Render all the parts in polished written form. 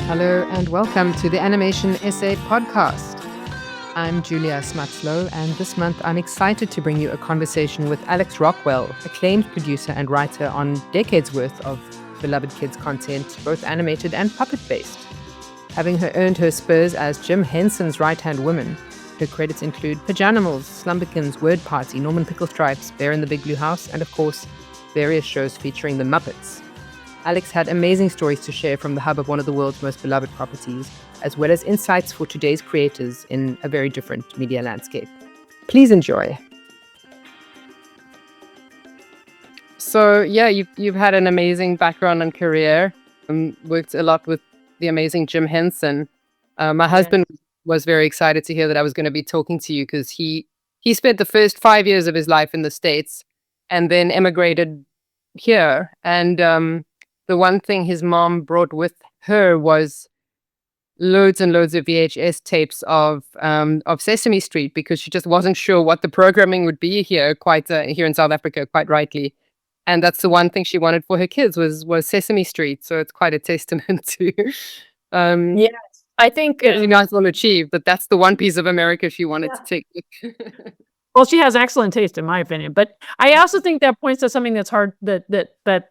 Hello and welcome to the Animation Essay Podcast. I'm Julia Smuts, Louw, and this month I'm excited to bring you a conversation with Alex Rockwell, acclaimed producer and writer on decades worth of beloved kids content, both animated and puppet-based. Having earned her spurs as Jim Henson's right-hand woman, her credits include Pajanimals, Slumberkins, Word Party, Norman Pickle Stripes, Bear in the Big Blue House, and of course, various shows featuring the Muppets. Alex had amazing stories to share from the hub of one of the world's most beloved properties, as well as insights for today's creators in a very different media landscape. Please enjoy. So, you've had an amazing background and career. Worked a lot with the amazing Jim Henson. My husband was very excited to hear that I was going to be talking to you because he spent the first 5 years of his life in the States and then emigrated here. And the one thing his mom brought with her was loads and loads of VHS tapes of Sesame Street, because she just wasn't sure what the programming would be here, here in South Africa, quite rightly. And that's the one thing she wanted for her kids was Sesame Street. So it's quite a testament to Yes, I think you guys will achieve. But that's the one piece of America she wanted to take. well, she has excellent taste, in my opinion. But I also think that points to something that's hard that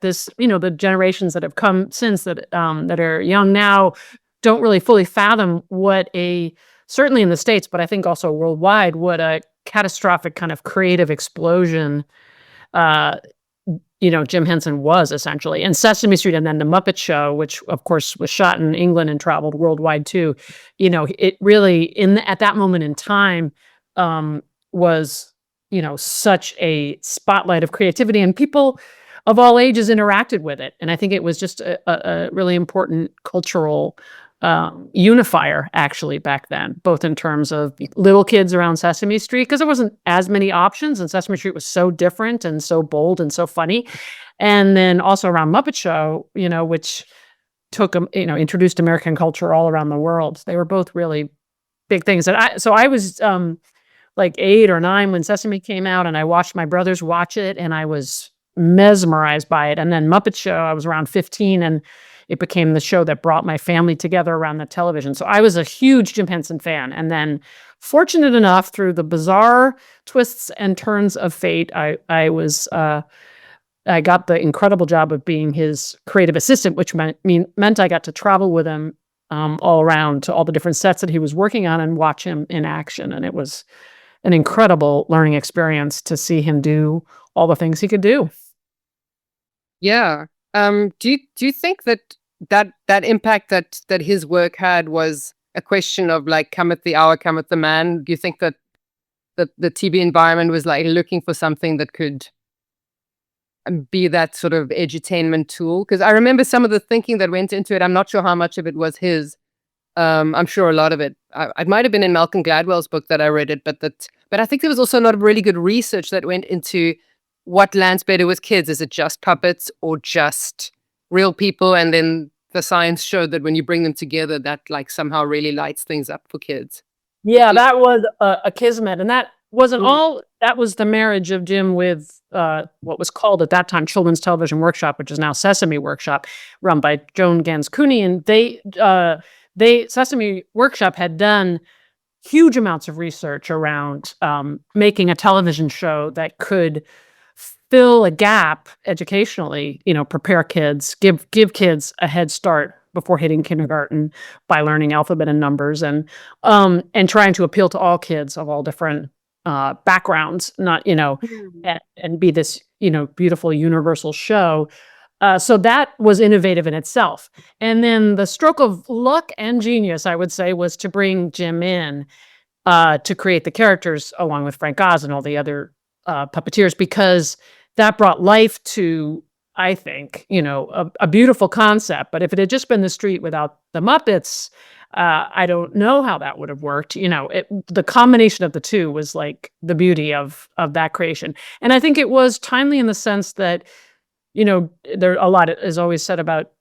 this, the generations that have come since that are young now don't really fully fathom what certainly in the States, but I think also worldwide, what a catastrophic kind of creative explosion Jim Henson was essentially, and Sesame Street, and then the Muppet Show, which of course was shot in England and traveled worldwide too. It really at that moment in time was such a spotlight of creativity, and people of all ages interacted with it. And I think it was just a really important cultural unifier actually back then, both in terms of little kids around Sesame Street, because there wasn't as many options and Sesame Street was so different and so bold and so funny. And then also around Muppet Show, which took introduced American culture all around the world. They were both really big things. And I was like 8 or 9 when Sesame came out, and I watched my brothers watch it, and I was mesmerized by it. And then Muppet Show, I was around 15, and it became the show that brought my family together around the television. So I was a huge Jim Henson fan. And then, fortunate enough, through the bizarre twists and turns of fate, I got the incredible job of being his creative assistant, which meant I got to travel with him all around to all the different sets that he was working on and watch him in action. And it was an incredible learning experience to see him do all the things he could do. Yeah. Do you think that impact that his work had was a question of like, cometh the hour, cometh the man? Do you think that the TV environment was like looking for something that could be that sort of edutainment tool? Because I remember some of the thinking that went into it. I'm not sure how much of it was his. I'm sure a lot of it. It might have been in Malcolm Gladwell's book that I read it, but I think there was also not really good research that went into what lands better with kids. Is it just puppets or just real people? And then the science showed that when you bring them together, that like somehow really lights things up for kids. Yeah, that was a kismet. And that wasn't all, that was the marriage of Jim with what was called at that time Children's Television Workshop, which is now Sesame Workshop, run by Joan Gans Cooney. And Sesame Workshop had done huge amounts of research around making a television show that could fill a gap educationally, prepare kids, give kids a head start before hitting kindergarten by learning alphabet and numbers, and trying to appeal to all kids of all different backgrounds, not, and be this, beautiful universal show. So that was innovative in itself. And then the stroke of luck and genius, I would say, was to bring Jim in to create the characters along with Frank Oz and all the other puppeteers, because that brought life to, I think, a beautiful concept. But if it had just been the street without the Muppets, I don't know how that would have worked. The combination of the two was like the beauty of that creation. And I think it was timely in the sense that, there a lot is always said about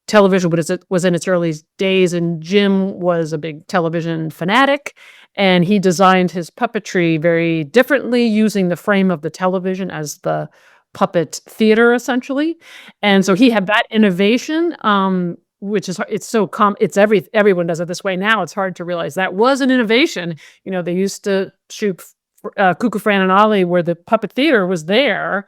television, but it was in its early days, and Jim was a big television fanatic, and he designed his puppetry very differently, using the frame of the television as the puppet theater, essentially. And so he had that innovation which is it's so it's everyone does it this way now. It's hard to realize that was an innovation. They used to shoot Cuckoo Fran and Ollie where the puppet theater was there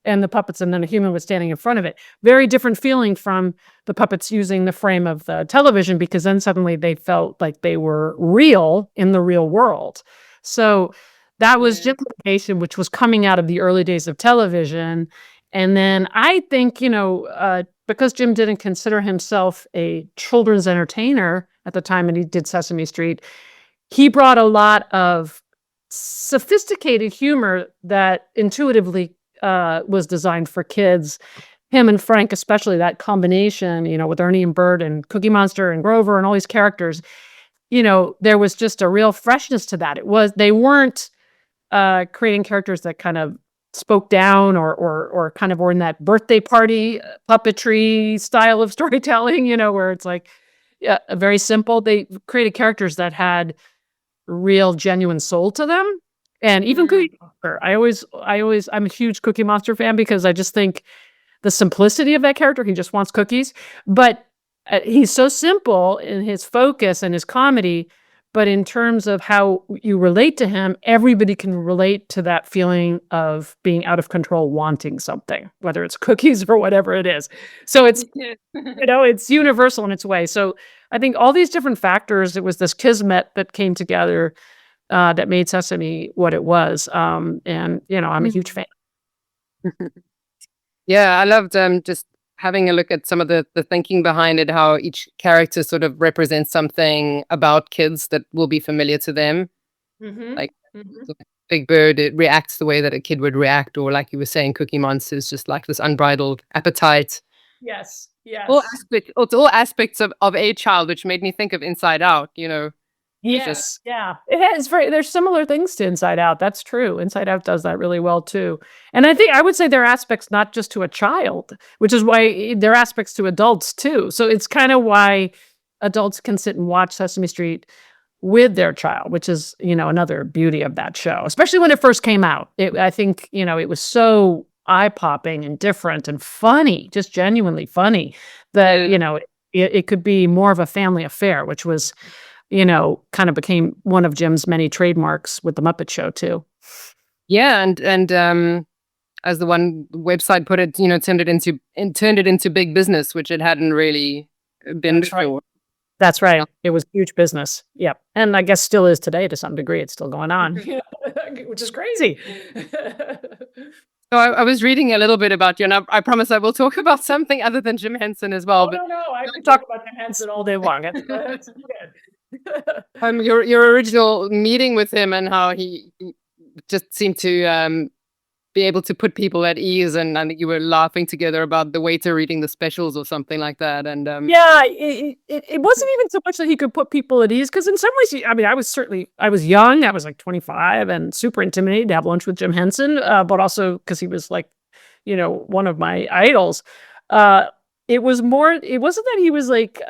and the puppets, and then a human was standing in front of it. Very different feeling from the puppets using the frame of the television, because then suddenly they felt like they were real in the real world. So that was gentrification, which was coming out of the early days of television. And then I think, because Jim didn't consider himself a children's entertainer at the time and he did Sesame Street, he brought a lot of sophisticated humor that intuitively was designed for kids. Him and Frank, especially that combination, with Ernie and Bert and Cookie Monster and Grover and all these characters, there was just a real freshness to that. They weren't creating characters that kind of spoke down or kind of were in that birthday party puppetry style of storytelling, where it's like very simple. They created characters that had real genuine soul to them. And even Cookie Monster, I'm a huge Cookie Monster fan because I just think the simplicity of that character, he just wants cookies, but he's so simple in his focus and his comedy. But in terms of how you relate to him, everybody can relate to that feeling of being out of control, wanting something, whether it's cookies or whatever it is. So it's, it's universal in its way. So I think all these different factors, it was this kismet that came together that made Sesame what it was. And, I'm a huge fan. Yeah, I loved just having a look at some of the thinking behind it, how each character sort of represents something about kids that will be familiar to them. Like Big Bird, it reacts the way that a kid would react, or like you were saying, Cookie Monster is just like this unbridled appetite. Yes. It's all aspects of a child, which made me think of Inside Out, Yes. Yeah. It has there's similar things to Inside Out. That's true. Inside Out does that really well too. And I would say there are aspects not just to a child, which is why there are aspects to adults too. So it's kind of why adults can sit and watch Sesame Street with their child, which is, another beauty of that show, especially when it first came out. I think, it was so eye-popping and different and funny, just genuinely funny that, it could be more of a family affair, which was, kind of became one of Jim's many trademarks with the Muppet Show too. Yeah, and as the one website put it, turned it into big business, which it hadn't really been before. That's right. It was huge business. Yep. And I guess still is today to some degree. It's still going on, which is crazy. So I was reading a little bit about you, and I promise I will talk about something other than Jim Henson as well. No, I can talk about Jim Henson all day long. That's good. Your original meeting with him and how he just seemed to be able to put people at ease, and I think you were laughing together about the waiter reading the specials or something like that. And yeah, it wasn't even so much that he could put people at ease, because in some ways, I was young, I was like 25 and super intimidated to have lunch with Jim Henson, but also because he was like, one of my idols. It wasn't that he was like,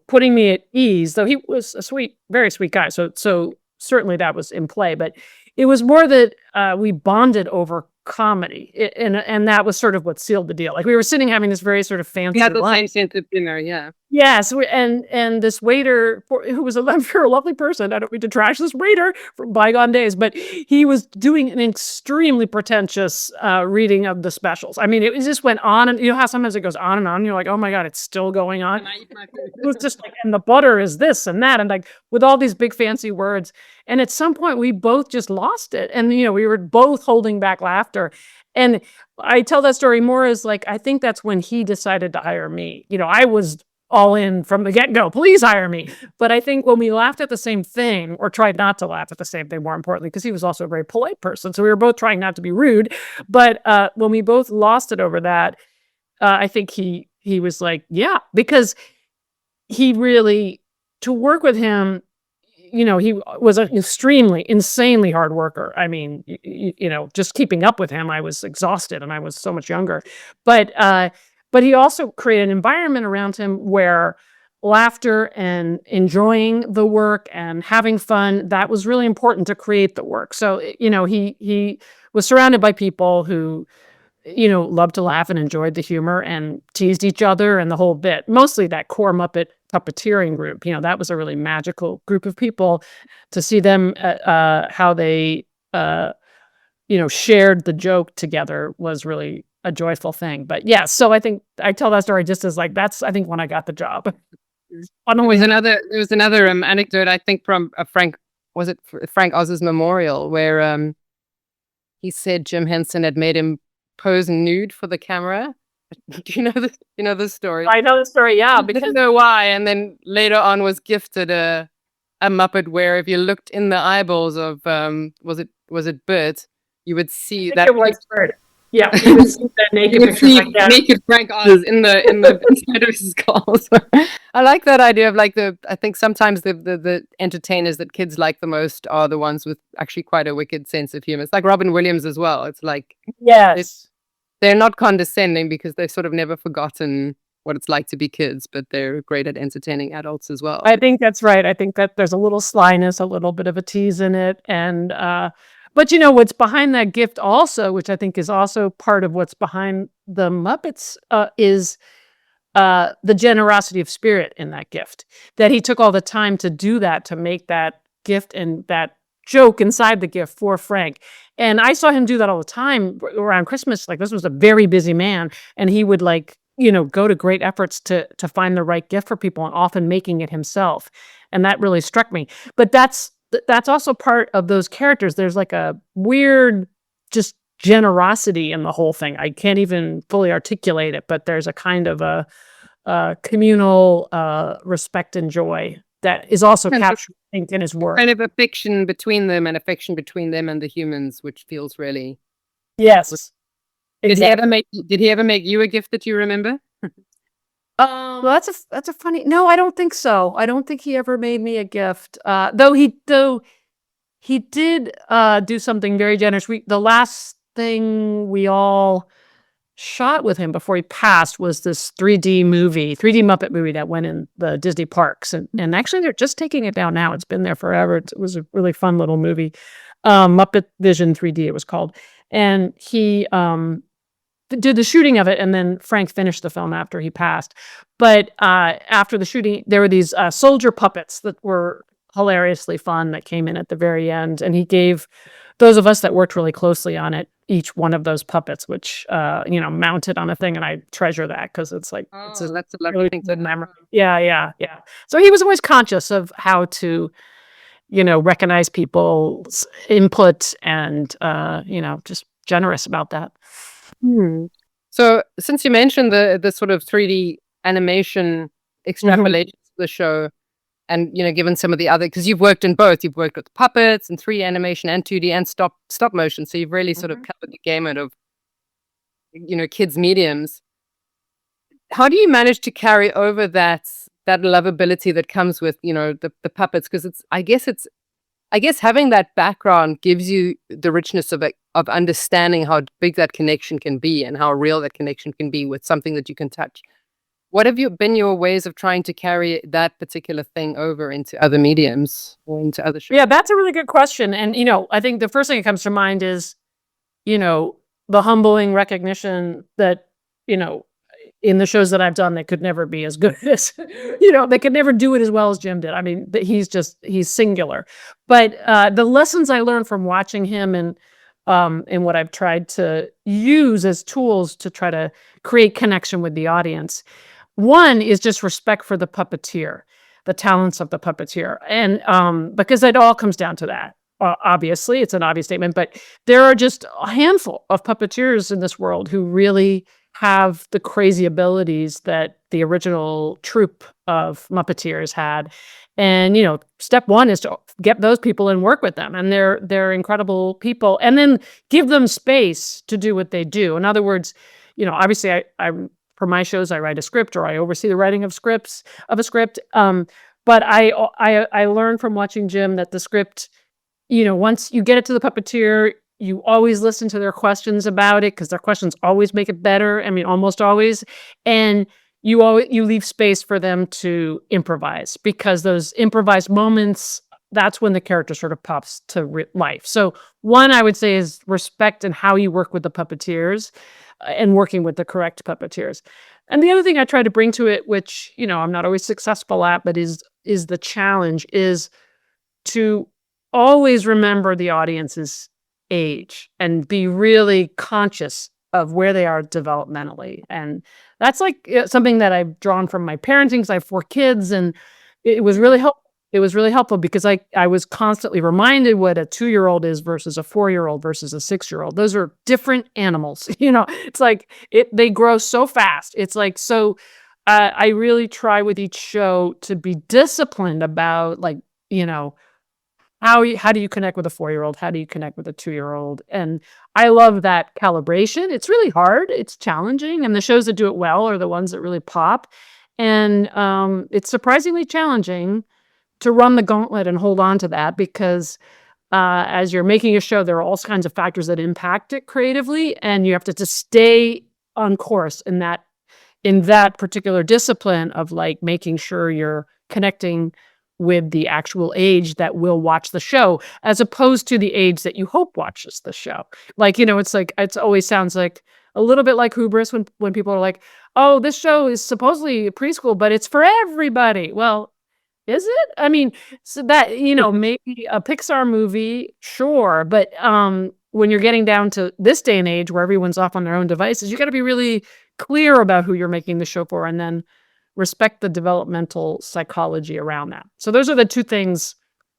putting me at ease, though he was a very sweet guy. So certainly that was in play, but it was more that we bonded over comedy, and that was sort of what sealed the deal. Like we were sitting having this very sort of fancy. We had the same sense of dinner, yeah. Yes, and this waiter, who was a lovely person. I don't mean to trash this waiter from bygone days, but he was doing an extremely pretentious reading of the specials. I mean, it just went on, and how sometimes it goes on and on. And you're like, oh my god, it's still going on. It was just like, and the butter is this and that, and like with all these big fancy words. And at some point, we both just lost it, and we were both holding back laughter. And I tell that story more as like, I think that's when he decided to hire me. I was all in from the get-go, please hire me. But I think when we laughed at the same thing, or tried not to laugh at the same thing, more importantly, because he was also a very polite person, so we were both trying not to be rude. But when we both lost it over that, I think he was like, yeah, because he really, to work with him, he was an extremely, insanely hard worker. I mean, just keeping up with him, I was exhausted, and I was so much younger. But he also created an environment around him where laughter and enjoying the work and having fun, that was really important to create the work. So, he was surrounded by people who loved to laugh and enjoyed the humor and teased each other and the whole bit. Mostly that core Muppet puppeteering group. That was a really magical group of people. To see them, how they, shared the joke together was really a joyful thing. But yeah, so I think I tell that story just as like, that's, I think, when I got the job. There was another anecdote, I think, from Frank, was it Frank Oz's memorial, where he said Jim Henson had made him pose nude for the camera. Do you know the story? I know the story, yeah, I because don't know why. And then later on was gifted a Muppet where if you looked in the eyeballs of was it Bert, you would see that it was Bird. Yeah, you would see the naked you would picture. see Like that. naked Frank Oz in the inside of his skull. So I like that idea of like I think sometimes the entertainers that kids like the most are the ones with actually quite a wicked sense of humor. It's like Robin Williams as well. It's like Yes. they're not condescending because they've sort of never forgotten what it's like to be kids, but they're great at entertaining adults as well. I think that's right. I think that there's a little slyness, a little bit of a tease in it. And but what's behind that gift also, which I think is also part of what's behind the Muppets, is the generosity of spirit in that gift. That he took all the time to do that, to make that gift and that joke inside the gift for Frank. And I saw him do that all the time around Christmas. Like, this was a very busy man, and he would go to great efforts to find the right gift for people, and often making it himself. And that really struck me. But that's also part of those characters. There's like a weird just generosity in the whole thing. I can't even fully articulate it, but there's a kind of a communal respect and joy that is also captured, I think, in his work. Kind of affection between them and the humans, which feels really... Yes. Did he ever make you a gift that you remember? Well, that's a funny... No, I don't think so. I don't think he ever made me a gift. Though he did do something very generous. The last thing we all shot with him before he passed was this 3D Muppet movie that went in the Disney parks. And actually they're just taking it down now. It's been there forever. It was a really fun little movie. Muppet Vision 3D, it was called. And he did the shooting of it, and then Frank finished the film after he passed. But after the shooting, there were these soldier puppets that were hilariously fun that came in at the very end. And he gave those of us that worked really closely on it each one of those puppets, which mounted on a thing, and I treasure that because it's like that's a lovely thing to memory. Yeah. So he was always conscious of how to, recognize people's input and just generous about that. So since you mentioned the sort of 3D animation extrapolations of the show, and given some of the other, because you've worked in both, you've worked with puppets and 3D animation and 2D and stop motion, so you've really sort of covered the gamut of kids mediums. How do you manage to carry over that lovability that comes with the puppets? Because I guess having that background gives you the richness of understanding how big that connection can be and how real that connection can be with something that you can touch. What have been your ways of trying to carry that particular thing over into other mediums or into other shows? Yeah, that's a really good question. And, I think the first thing that comes to mind is, the humbling recognition that, in the shows that I've done, they could never be as good as, they could never do it as well as Jim did. I mean, he's singular. But the lessons I learned from watching him and what I've tried to use as tools to try to create connection with the audience. One is just respect for the puppeteer, the talents of the puppeteer. And because it all comes down to that. Obviously, it's an obvious statement, but there are just a handful of puppeteers in this world who really have the crazy abilities that the original troupe of Muppeteers had. And, step one is to get those people and work with them. And they're incredible people. And then give them space to do what they do. In other words, obviously I for my shows, I write a script or I oversee the writing of a script. But I learned from watching Jim that the script, once you get it to the puppeteer, you always listen to their questions about it because their questions always make it better. I mean, almost always. And you leave space for them to improvise because those improvised moments, that's when the character sort of pops to life. So one, I would say, is respect and how you work with the puppeteers. and working with the correct puppeteers. And the other thing I try to bring to it, which, I'm not always successful at, but is the challenge, is to always remember the audience's age and be really conscious of where they are developmentally. And that's like something that I've drawn from my parenting, because I have 4 kids, and it was really helpful. It was really helpful because I was constantly reminded what a 2-year-old is versus a 4-year-old versus a 6-year-old. Those are different animals. It's like they grow so fast. It's like, so I really try with each show to be disciplined about, like, how do you connect with a 4-year-old? How do you connect with a 2-year-old? And I love that calibration. It's really hard. It's challenging. And the shows that do it well are the ones that really pop. And it's surprisingly challenging to run the gauntlet and hold on to that, because as you're making a show, there are all kinds of factors that impact it creatively. And you have to just stay on course in that particular discipline of, like, making sure you're connecting with the actual age that will watch the show, as opposed to the age that you hope watches the show. Like, it's like, it always sounds like a little bit like hubris when people are like, oh, this show is supposedly preschool, but it's for everybody. Well, is it? I mean, so that, maybe a Pixar movie, sure. But when you're getting down to this day and age where everyone's off on their own devices, you got to be really clear about who you're making the show for, and then respect the developmental psychology around that. So those are the 2 things.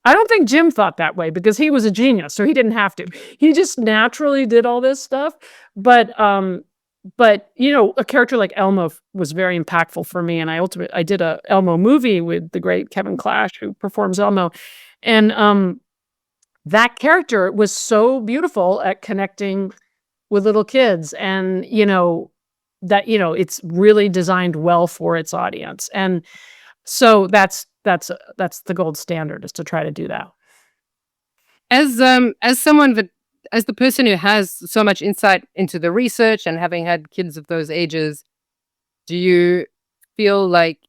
I don't think Jim thought that way, because he was a genius, so he didn't have to. He just naturally did all this stuff. But a character like Elmo was very impactful for me, and I did a Elmo movie with the great Kevin Clash, who performs Elmo, and that character was so beautiful at connecting with little kids, and that it's really designed well for its audience. And so that's the gold standard, is to try to do that. As someone that, as the person who has so much insight into the research and having had kids of those ages, do you feel like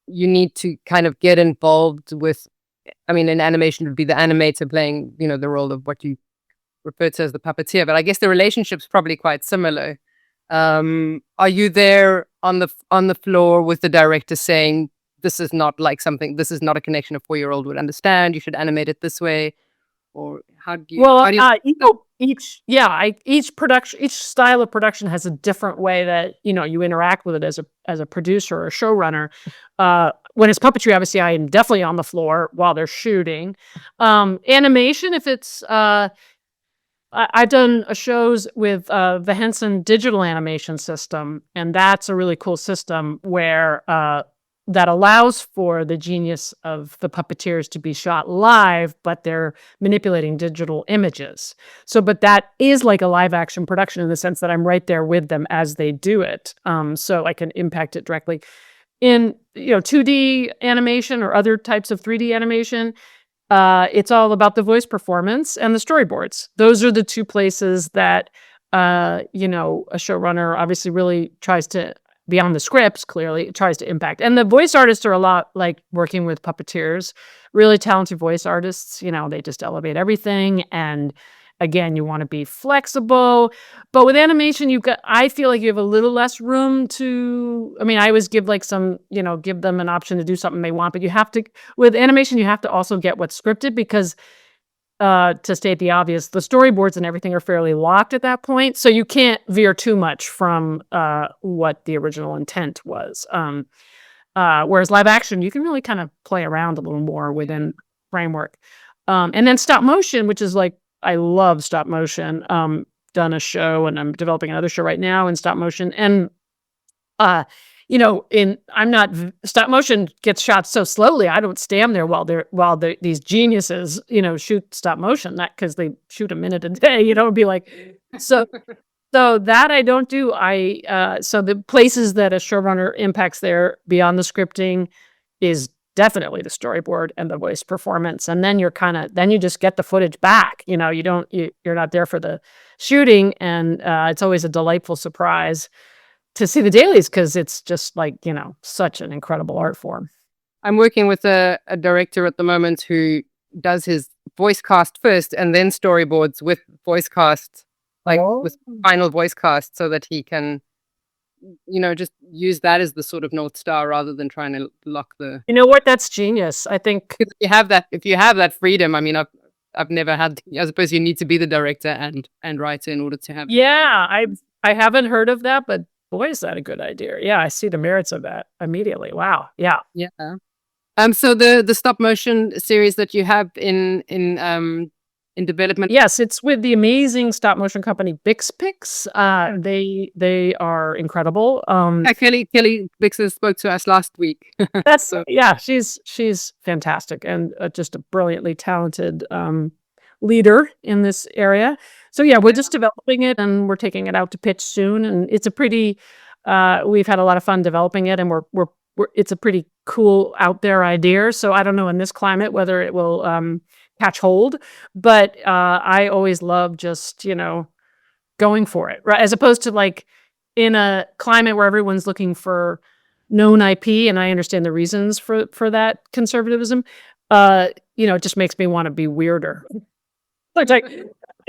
you need to kind of get involved with, I mean, in animation it would be the animator playing, the role of what you refer to as the puppeteer, but I guess the relationship's probably quite similar. Are you there on the floor with the director saying, this is not a connection a 4-year-old would understand, you should animate it this way? Or how do you? Well, How do you each style of production has a different way that you interact with it as a producer or a showrunner. When it's puppetry, obviously, I am definitely on the floor while they're shooting. Animation, if it's I've done shows with the Henson digital animation system, and that's a really cool system where that allows for the genius of the puppeteers to be shot live, but they're manipulating digital images. But that is like a live action production in the sense that I'm right there with them as they do it. So I can impact it directly. In 2D animation or other types of 3D animation, it's all about the voice performance and the storyboards. Those are the 2 places that a showrunner obviously really tries to, beyond the scripts, clearly tries to impact. And the voice artists are a lot like working with puppeteers, really talented voice artists. They just elevate everything. And again, you want to be flexible. But with animation, I feel like you have a little less room to, I always give give them an option to do something they want, but with animation, you have to also get what's scripted, because to state the obvious, the storyboards and everything are fairly locked at that point. So you can't veer too much from what the original intent was. Whereas live action, you can really kind of play around a little more within framework. And then stop motion, which is like, I love stop motion. Done a show, and I'm developing another show right now in stop motion. And stop motion gets shot so slowly. I don't stand there while these geniuses, shoot stop motion, that because they shoot a minute a day, and be like, so that I don't do. So the places that a showrunner impacts there beyond the scripting is definitely the storyboard and the voice performance. And then then you just get the footage back. You're not there for the shooting. And it's always a delightful surprise to see the dailies, because it's just like, such an incredible art form. I'm working with a director at the moment who does his voice cast first and then storyboards with voice cast like Oh. with final voice cast, so that he can, just use that as the sort of North Star rather than trying to lock the. You know what? That's genius. I think, If you have that freedom, I mean, I've never had. I suppose you need to be the director and writer in order to have. yeah, I haven't heard of that, but boy, is that a good idea. Yeah, I see the merits of that immediately. Wow. Yeah. Yeah. So the stop motion series that you have in development. Yes, it's with the amazing stop motion company Bixpix. They are incredible. Kelly Vixen spoke to us last week. That's So yeah, she's fantastic and just a brilliantly talented leader in this area. So yeah, we're just developing it and we're taking it out to pitch soon. And it's a pretty we've had a lot of fun developing it, and we're it's a pretty cool out there idea. So I don't know in this climate whether it will catch hold, but I always love just going for it, right? As opposed to like in a climate where everyone's looking for known IP, and I understand the reasons for that conservatism. It just makes me want to be weirder. Like I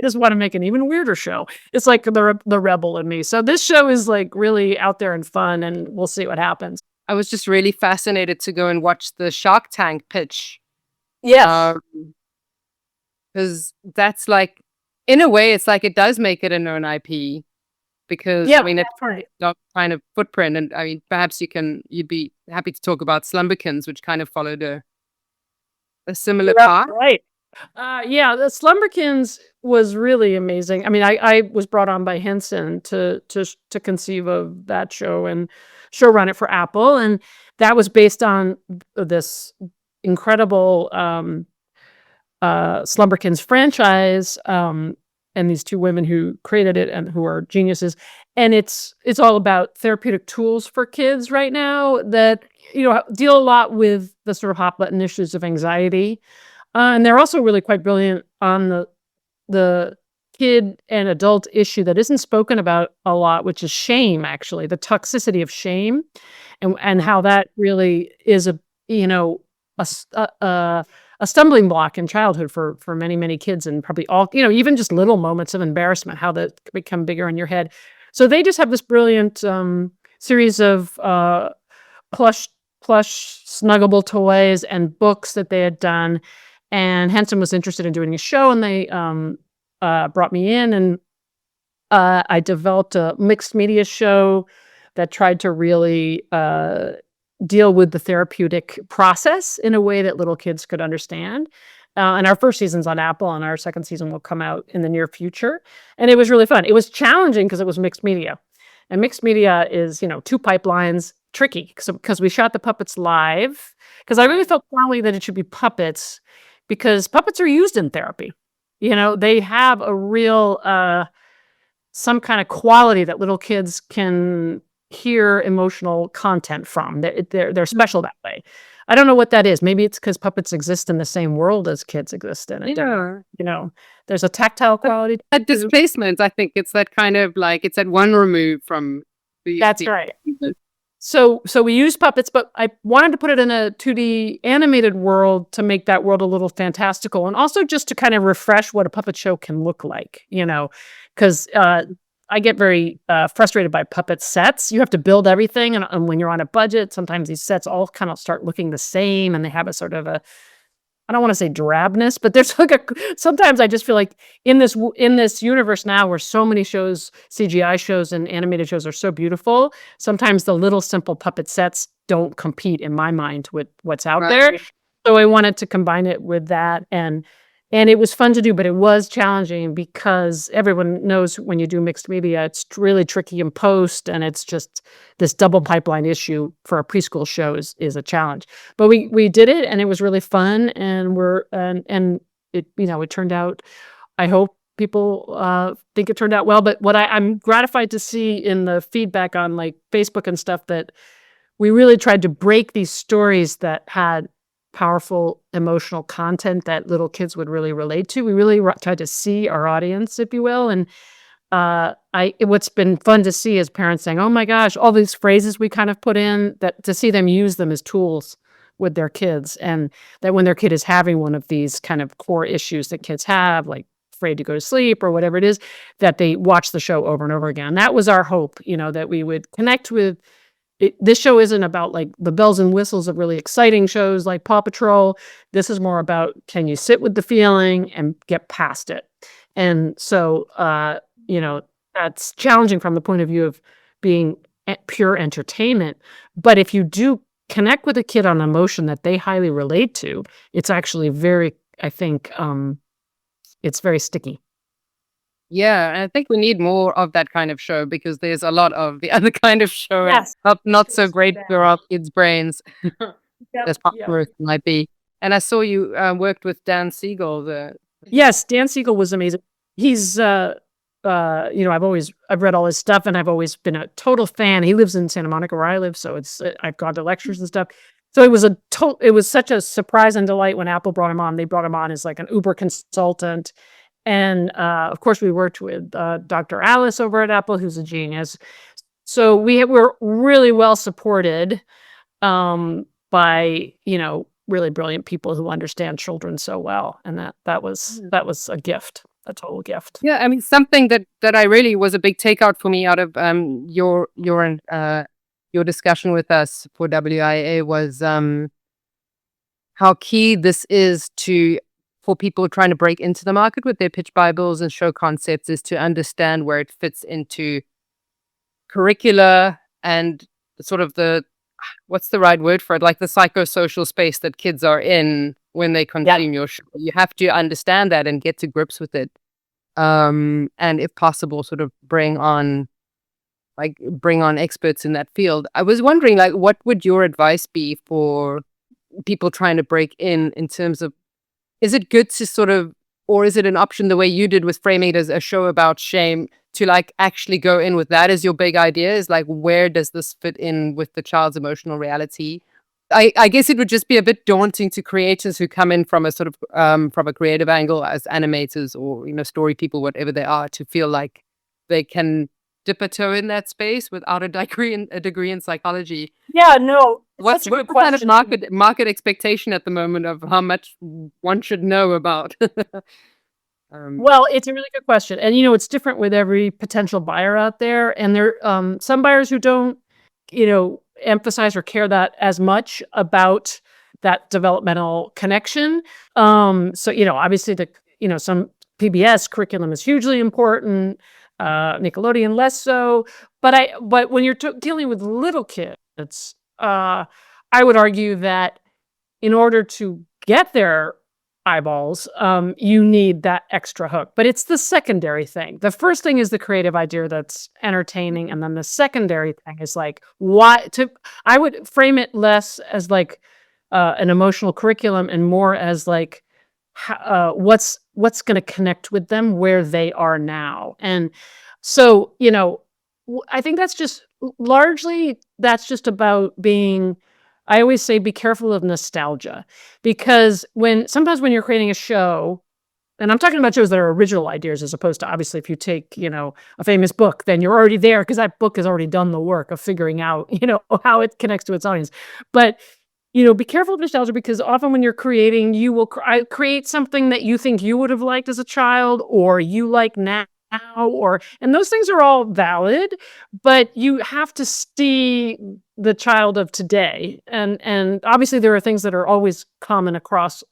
just want to make an even weirder show. It's like the rebel in me. So this show is like really out there and fun, and we'll see what happens. I was just really fascinated to go and watch the Shark Tank pitch. Yes. Because that's like, in a way, it's like it does make it a known IP. Because Yeah, I mean, it's that's right. got kind of footprint, and I mean, perhaps you'd be happy to talk about Slumberkins, which kind of followed a similar path. Right. Yeah, the Slumberkins was really amazing. I mean, I was brought on by Henson to conceive of that show and showrun it for Apple, and that was based on this incredible Slumberkins franchise, and these two women who created it and who are geniuses. And it's all about therapeutic tools for kids right now that deal a lot with the sort of hot button issues of anxiety. And they're also really quite brilliant on the kid and adult issue that isn't spoken about a lot, which is shame, actually, the toxicity of shame, and how that really is a stumbling block in childhood for many, many kids, and probably all, even just little moments of embarrassment, how that become bigger in your head. So they just have this brilliant series of plush snuggable toys and books that they had done. And Henson was interested in doing a show, and they brought me in, and I developed a mixed media show that tried to really deal with the therapeutic process in a way that little kids could understand. And our first season's on Apple, and our second season will come out in the near future. And it was really fun. It was challenging because it was mixed media. And mixed media is, two pipelines, tricky, because we shot the puppets live. Because I really felt strongly that it should be puppets, because puppets are used in therapy. They have a real, some kind of quality that little kids can hear emotional content from. They're special that way. I don't know what that is. Maybe it's because puppets exist in the same world as kids exist in it. Yeah. There's a tactile quality. That displacement, I think it's that kind of like, it's at one remove from the. That's right. So we use puppets, but I wanted to put it in a 2D animated world to make that world a little fantastical, and also just to kind of refresh what a puppet show can look like, because I get very frustrated by puppet sets. You have to build everything, and when you're on a budget, sometimes these sets all kind of start looking the same, and they have a sort of a, I don't want to say drabness, but there's like sometimes I just feel like in this universe now where so many shows, CGI shows and animated shows are so beautiful, sometimes the little simple puppet sets don't compete in my mind with what's out there. So I wanted to combine it with that, and it was fun to do, but it was challenging because everyone knows when you do mixed media, it's really tricky in post, and it's just this double pipeline issue for a preschool show is a challenge. But we did it, and it was really fun, and it turned out. I hope people think it turned out well. But what I'm gratified to see in the feedback on like Facebook and stuff, that we really tried to break these stories that had powerful emotional content that little kids would really relate to. We really tried to see our audience, if you will. And what's been fun to see is parents saying, "Oh my gosh, all these phrases we kind of put in, that to see them use them as tools with their kids, and that when their kid is having one of these kind of core issues that kids have, like afraid to go to sleep or whatever it is, that they watch the show over and over again. That was our hope, that we would connect with it. This show isn't about like the bells and whistles of really exciting shows like Paw Patrol. This is more about, can you sit with the feeling and get past it? And so, that's challenging from the point of view of being pure entertainment. But if you do connect with a kid on an emotion that they highly relate to, it's actually very, I think, it's very sticky. Yeah, and I think we need more of that kind of show because there's a lot of the other kind of show and Yes. not so It's great bad. for our kids' brains Yep. as popular as it might be. And I saw you worked with Dan Siegel. Yes, Dan Siegel was amazing. He's, I've read all his stuff and I've always been a total fan. He lives in Santa Monica where I live, so it's I've gone to lectures and stuff. So it was such a surprise and delight when Apple brought him on. They brought him on as like an Uber consultant. And of course, we worked with Dr. Alice over at Apple, who's a genius. So we're really well supported by really brilliant people who understand children so well, and that was a gift, a total gift. Yeah, I mean something that I really was a big takeout for me out of your discussion with us for WIA was how key this is for people trying to break into the market with their pitch bibles and show concepts, is to understand where it fits into curricula and sort of what's the right word for it? Like the psychosocial space that kids are in when they consume your show. You have to understand that and get to grips with it. And if possible, sort of bring on experts in that field. I was wondering, like, what would your advice be for people trying to break in terms of, is it good to sort of, or is it an option the way you did with framing it as a show about shame, to like actually go in with that as your big idea? Is like, where does this fit in with the child's emotional reality? I guess it would just be a bit daunting to creators who come in from a sort of from a creative angle as animators or story people, whatever they are, to feel like they can dip a toe in that space without a degree in psychology. Yeah, no, What's such a good the kind of question. market expectation at the moment of how much one should know about? Well, it's a really good question, and it's different with every potential buyer out there. And there, some buyers who don't, emphasize or care that as much about that developmental connection. So obviously some PBS curriculum is hugely important. Nickelodeon less so. But when you're dealing with little kids, I would argue that in order to get their eyeballs, you need that extra hook. But it's the secondary thing. The first thing is the creative idea that's entertaining, and then the secondary thing is like, I would frame it less as like an emotional curriculum and more as like what's going to connect with them where they are now. And so I think that's just about being, I always say, be careful of nostalgia, because sometimes when you're creating a show, and I'm talking about shows that are original ideas, as opposed to, obviously, if you take, a famous book, then you're already there because that book has already done the work of figuring out, how it connects to its audience. But, be careful of nostalgia, because often when you're creating, you will create something that you think you would have liked as a child, or you like now, and those things are all valid, but you have to see the child of today. And obviously there are things that are always common across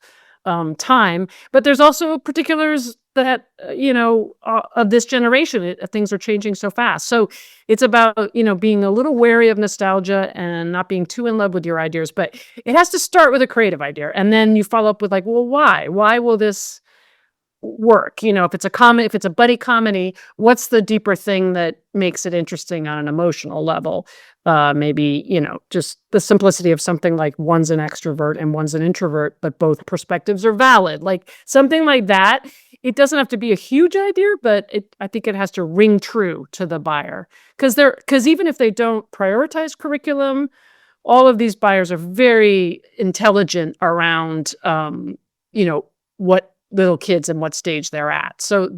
time, but there's also particulars that, of this generation. Things are changing so fast. So it's about, being a little wary of nostalgia and not being too in love with your ideas, but it has to start with a creative idea. And then you follow up with like, well, why will this work? If it's a buddy comedy, what's the deeper thing that makes it interesting on an emotional level? Maybe, just the simplicity of something like one's an extrovert and one's an introvert, but both perspectives are valid. Like something like that. It doesn't have to be a huge idea, but I think it has to ring true to the buyer. Because even if they don't prioritize curriculum, all of these buyers are very intelligent around, what little kids and what stage they're at. So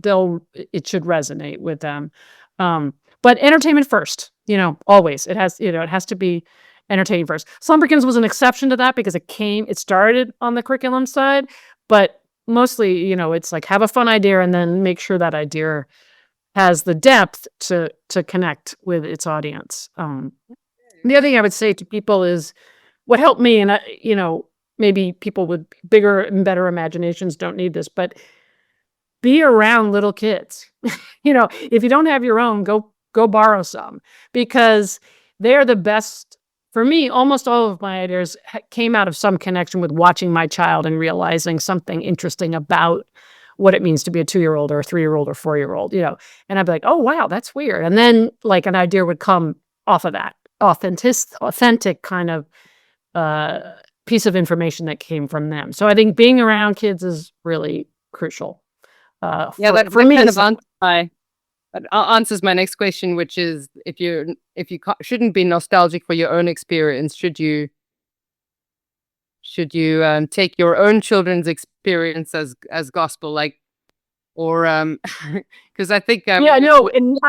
it should resonate with them. But entertainment first, always. It has to be entertaining first. Slumberkins was an exception to that because it started on the curriculum side, but mostly, it's like have a fun idea and then make sure that idea has the depth to connect with its audience. The other thing I would say to people is what helped me, and maybe people with bigger and better imaginations don't need this, but be around little kids. If you don't have your own, go borrow some, because they're the best. For me, almost all of my ideas came out of some connection with watching my child and realizing something interesting about what it means to be a 2-year-old or a 3-year-old or 4-year-old, and I'd be like, oh, wow, that's weird. And then like an idea would come off of that authentic kind of piece of information that came from them. So I think being around kids is really crucial. Yeah, that For me, kind of answers my next question, which is if you shouldn't be nostalgic for your own experience, should you take your own children's experience as gospel, like, or because I think yeah, no, and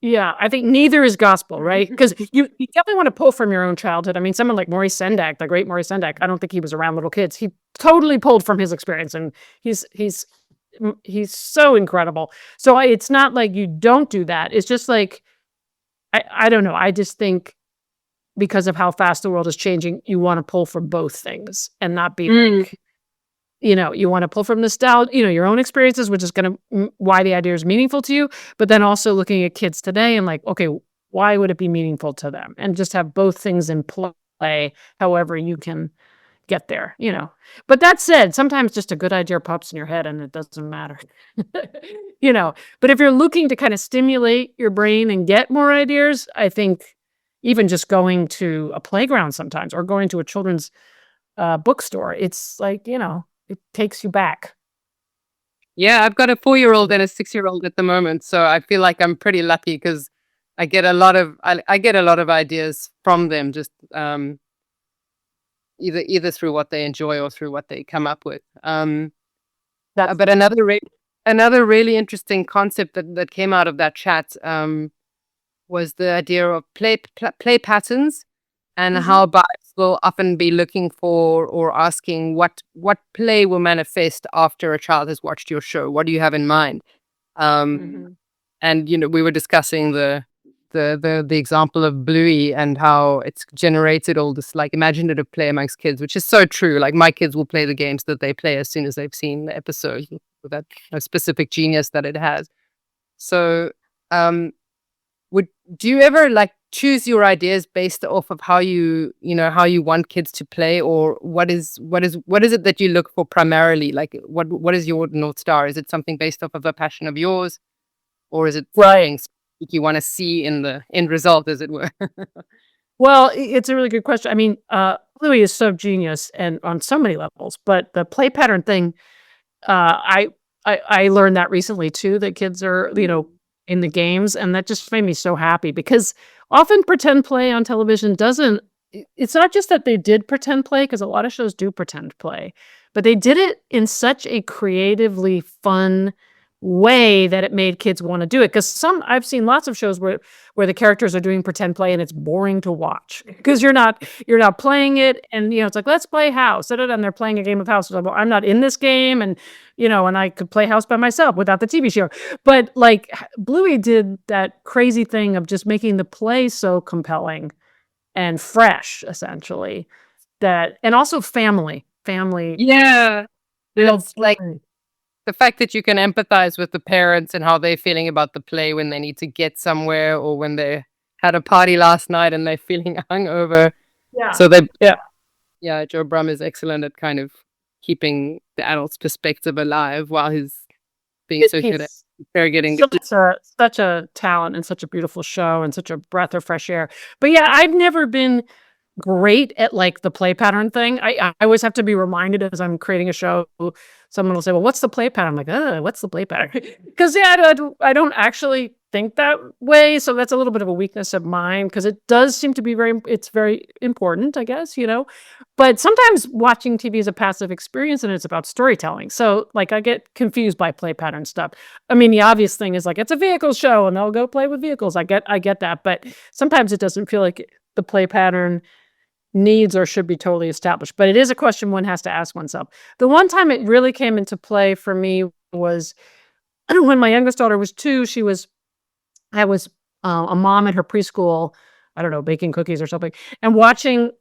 yeah, I think neither is gospel, right? Because you definitely want to pull from your own childhood. I mean, someone like Maurice Sendak, the great Maurice Sendak, I don't think he was around little kids. He totally pulled from his experience, and he's so incredible. So it's not like you don't do that. It's just like I don't know. I just think because of how fast the world is changing, you want to pull from both things and not be like, you want to pull from nostalgia, your own experiences, which is going to why the idea is meaningful to you, but then also looking at kids today and like, okay, why would it be meaningful to them? And just have both things in play, however you can get there, But that said, sometimes just a good idea pops in your head and it doesn't matter, But if you're looking to kind of stimulate your brain and get more ideas, I think even just going to a playground sometimes or going to a children's bookstore, it's like, it takes you back. Yeah, I've got a 4-year-old and a 6-year-old at the moment, so I feel like I'm pretty lucky because I get a lot of ideas from them, just either through what they enjoy or through what they come up with. That's But another really interesting concept that came out of that chat was the idea of play patterns, and how bias will often be looking for or asking what play will manifest after a child has watched your show. What do you have in mind? Mhm. And we were discussing the example of Bluey and how it's generated all this like imaginative play amongst kids, which is so true. Like my kids will play the games that they play as soon as they've seen the episode with that specific genius that it has. So, would do you ever like choose your ideas based off of how how you want kids to play, or what is it that you look for primarily? Like what is your North Star? Is it something based off of a passion of yours, or is it Right. something you want to see in the end result, as it were? Well, it's a really good question. I mean, Louis is so genius and on so many levels, but the play pattern thing, I I learned that recently too, that kids are, in the games, and that just made me so happy because often pretend play on television doesn't it's not just that they did pretend play, because a lot of shows do pretend play, but they did it in such a creatively fun way that it made kids wanna do it. Because I've seen lots of shows where the characters are doing pretend play and it's boring to watch because you're not playing it, and, it's like, "Let's play house," da, da, da, and they're playing a game of house. It's like, "Well, I'm not in this game," and, and I could play house by myself without the TV show. But, like, Bluey did that crazy thing of just making the play so compelling and fresh, essentially, that and also family, Yeah, and real it's like play. the fact that you can empathize with the parents and how they're feeling about the play when they need to get somewhere, or when they had a party last night and they're feeling hungover. Yeah. So they Yeah. Yeah, Joe Brum is excellent at kind of keeping the adult's perspective alive while he's being so good at He's interrogating. such a talent and such a beautiful show and such a breath of fresh air. But, yeah, I've never been great at, like, the play pattern thing. I always have to be reminded as I'm creating a show, someone will say, "Well, what's the play pattern?" I'm like, what's the play pattern?" Because yeah, I don't actually think that way, so that's a little bit of a weakness of mine because it does seem to be it's very important, I guess, But sometimes watching TV is a passive experience and it's about storytelling. So, like, I get confused by play pattern stuff. I mean, the obvious thing is like it's a vehicle show and they'll go play with vehicles. I get that, but sometimes it doesn't feel like the play pattern needs or should be totally established. But it is a question one has to ask oneself. The one time it really came into play for me was when my youngest daughter was 2. I was a mom at her preschool, I don't know, baking cookies or something, and watching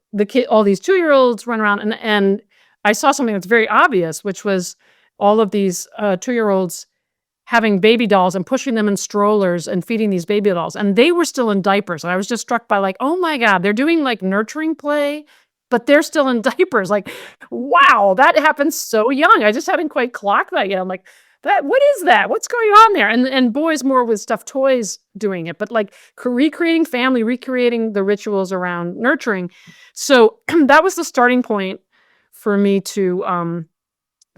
all these 2-year-olds run around, and I saw something that's very obvious, which was all of these 2-year-olds having baby dolls and pushing them in strollers and feeding these baby dolls, and they were still in diapers. And I was just struck by, like, oh my God, they're doing like nurturing play, but they're still in diapers. Like, wow, that happens so young. I just hadn't quite clocked that yet. I'm like, what is that? What's going on there? And boys more with stuffed toys doing it, but like recreating family, recreating the rituals around nurturing. So that was the starting point for me to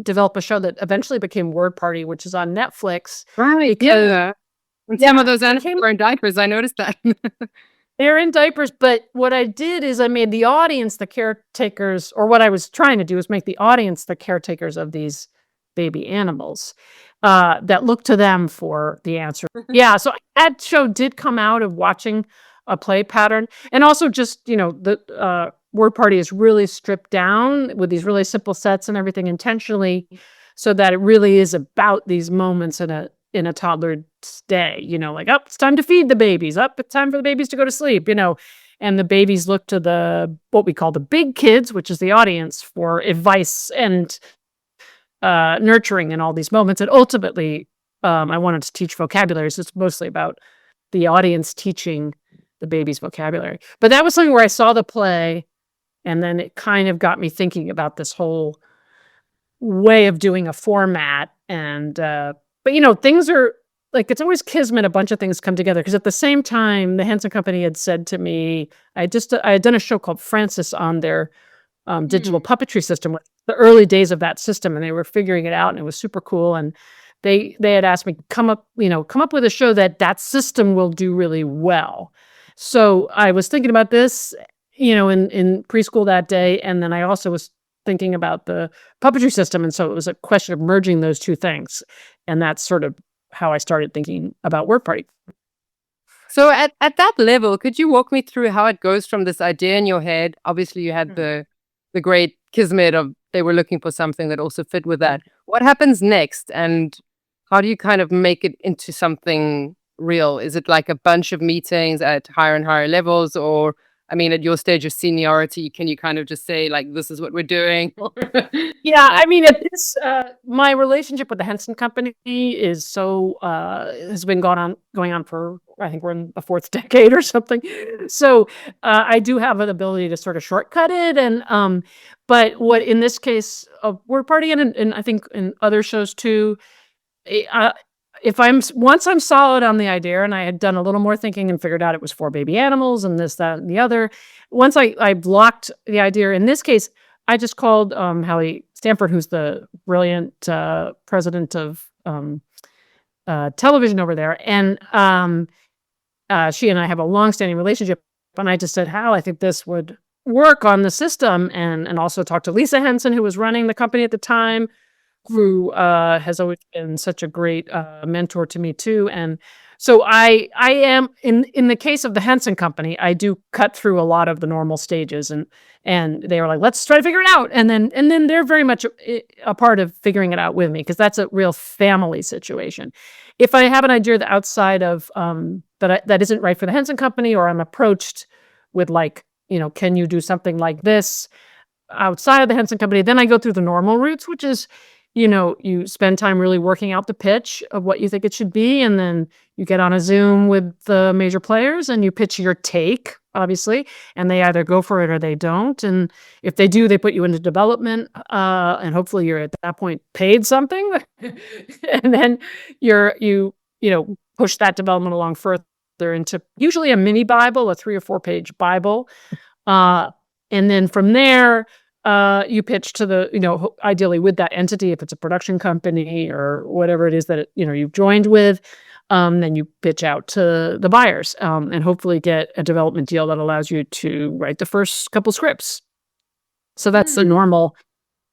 develop a show that eventually became Word Party, which is on Netflix. Right. Yeah. And some of those animals were in diapers. I noticed that. They're in diapers, but what I did is I made the audience the caretakers, or what I was trying to do is make the audience the caretakers of these baby animals that look to them for the answer. Yeah, so that show did come out of watching a play pattern, and also just, the Word Party is really stripped down with these really simple sets and everything intentionally, so that it really is about these moments in a toddler's day, like, oh, it's time to feed the babies, up, it's time for the babies to go to sleep, and the babies look to what we call the big kids, which is the audience, for advice and nurturing in all these moments. And ultimately, I wanted to teach vocabulary, so it's mostly about the audience teaching the baby's vocabulary. But that was something where I saw the play, and then it kind of got me thinking about this whole way of doing a format. And but things are like, it's always kismet. A bunch of things come together, because at the same time, the Henson Company had said to me, I had done a show called Francis on their digital puppetry system, the early days of that system, and they were figuring it out, and it was super cool. And they had asked me, come up with a show that system will do really well. So I was thinking about this, in preschool that day, and then I also was thinking about the puppetry system, and so it was a question of merging those two things, and that's sort of how I started thinking about Word Party. So at that level, could you walk me through how it goes from this idea in your head? Obviously, you had the great kismet of they were looking for something that also fit with that. What happens next, and how do you kind of make it into something real? Is it like a bunch of meetings at higher and higher levels, or I mean, at your stage of seniority, can you kind of just say, like, this is what we're doing? Yeah, I mean, my relationship with the Henson Company is has been going on for, I think we're in the 4th decade or something. So I do have an ability to sort of shortcut it, and but what in this case of Word Party, and I think in other shows too, if once I'm solid on the idea, and I had done a little more thinking and figured out it was for baby animals and this, that, and the other, once I blocked the idea, in this case, I just called Hallie Stanford, who's the brilliant president of television over there, and she and I have a long-standing relationship, and I just said, Hal, I think this would work on the system, and also talked to Lisa Henson, who was running the company at the time, who has always been such a great mentor to me too. And so I am in the case of the Henson Company, I do cut through a lot of the normal stages, and they were like, let's try to figure it out. And then they're very much a part of figuring it out with me, because that's a real family situation. If I have an idea that outside of that isn't right for the Henson Company, or I'm approached with, like, can you do something like this outside of the Henson Company, then I go through the normal routes, which is, you spend time really working out the pitch of what you think it should be, and then you get on a Zoom with the major players and you pitch your take, obviously, and they either go for it or they don't. And if they do, they put you into development, and hopefully you're at that point paid something, and then you push that development along further into usually a mini Bible, a 3 or 4 page Bible, and then from there, you pitch to ideally with that entity, if it's a production company or whatever it is that you've joined with, then you pitch out to the buyers, and hopefully get a development deal that allows you to write the first couple scripts. So that's the normal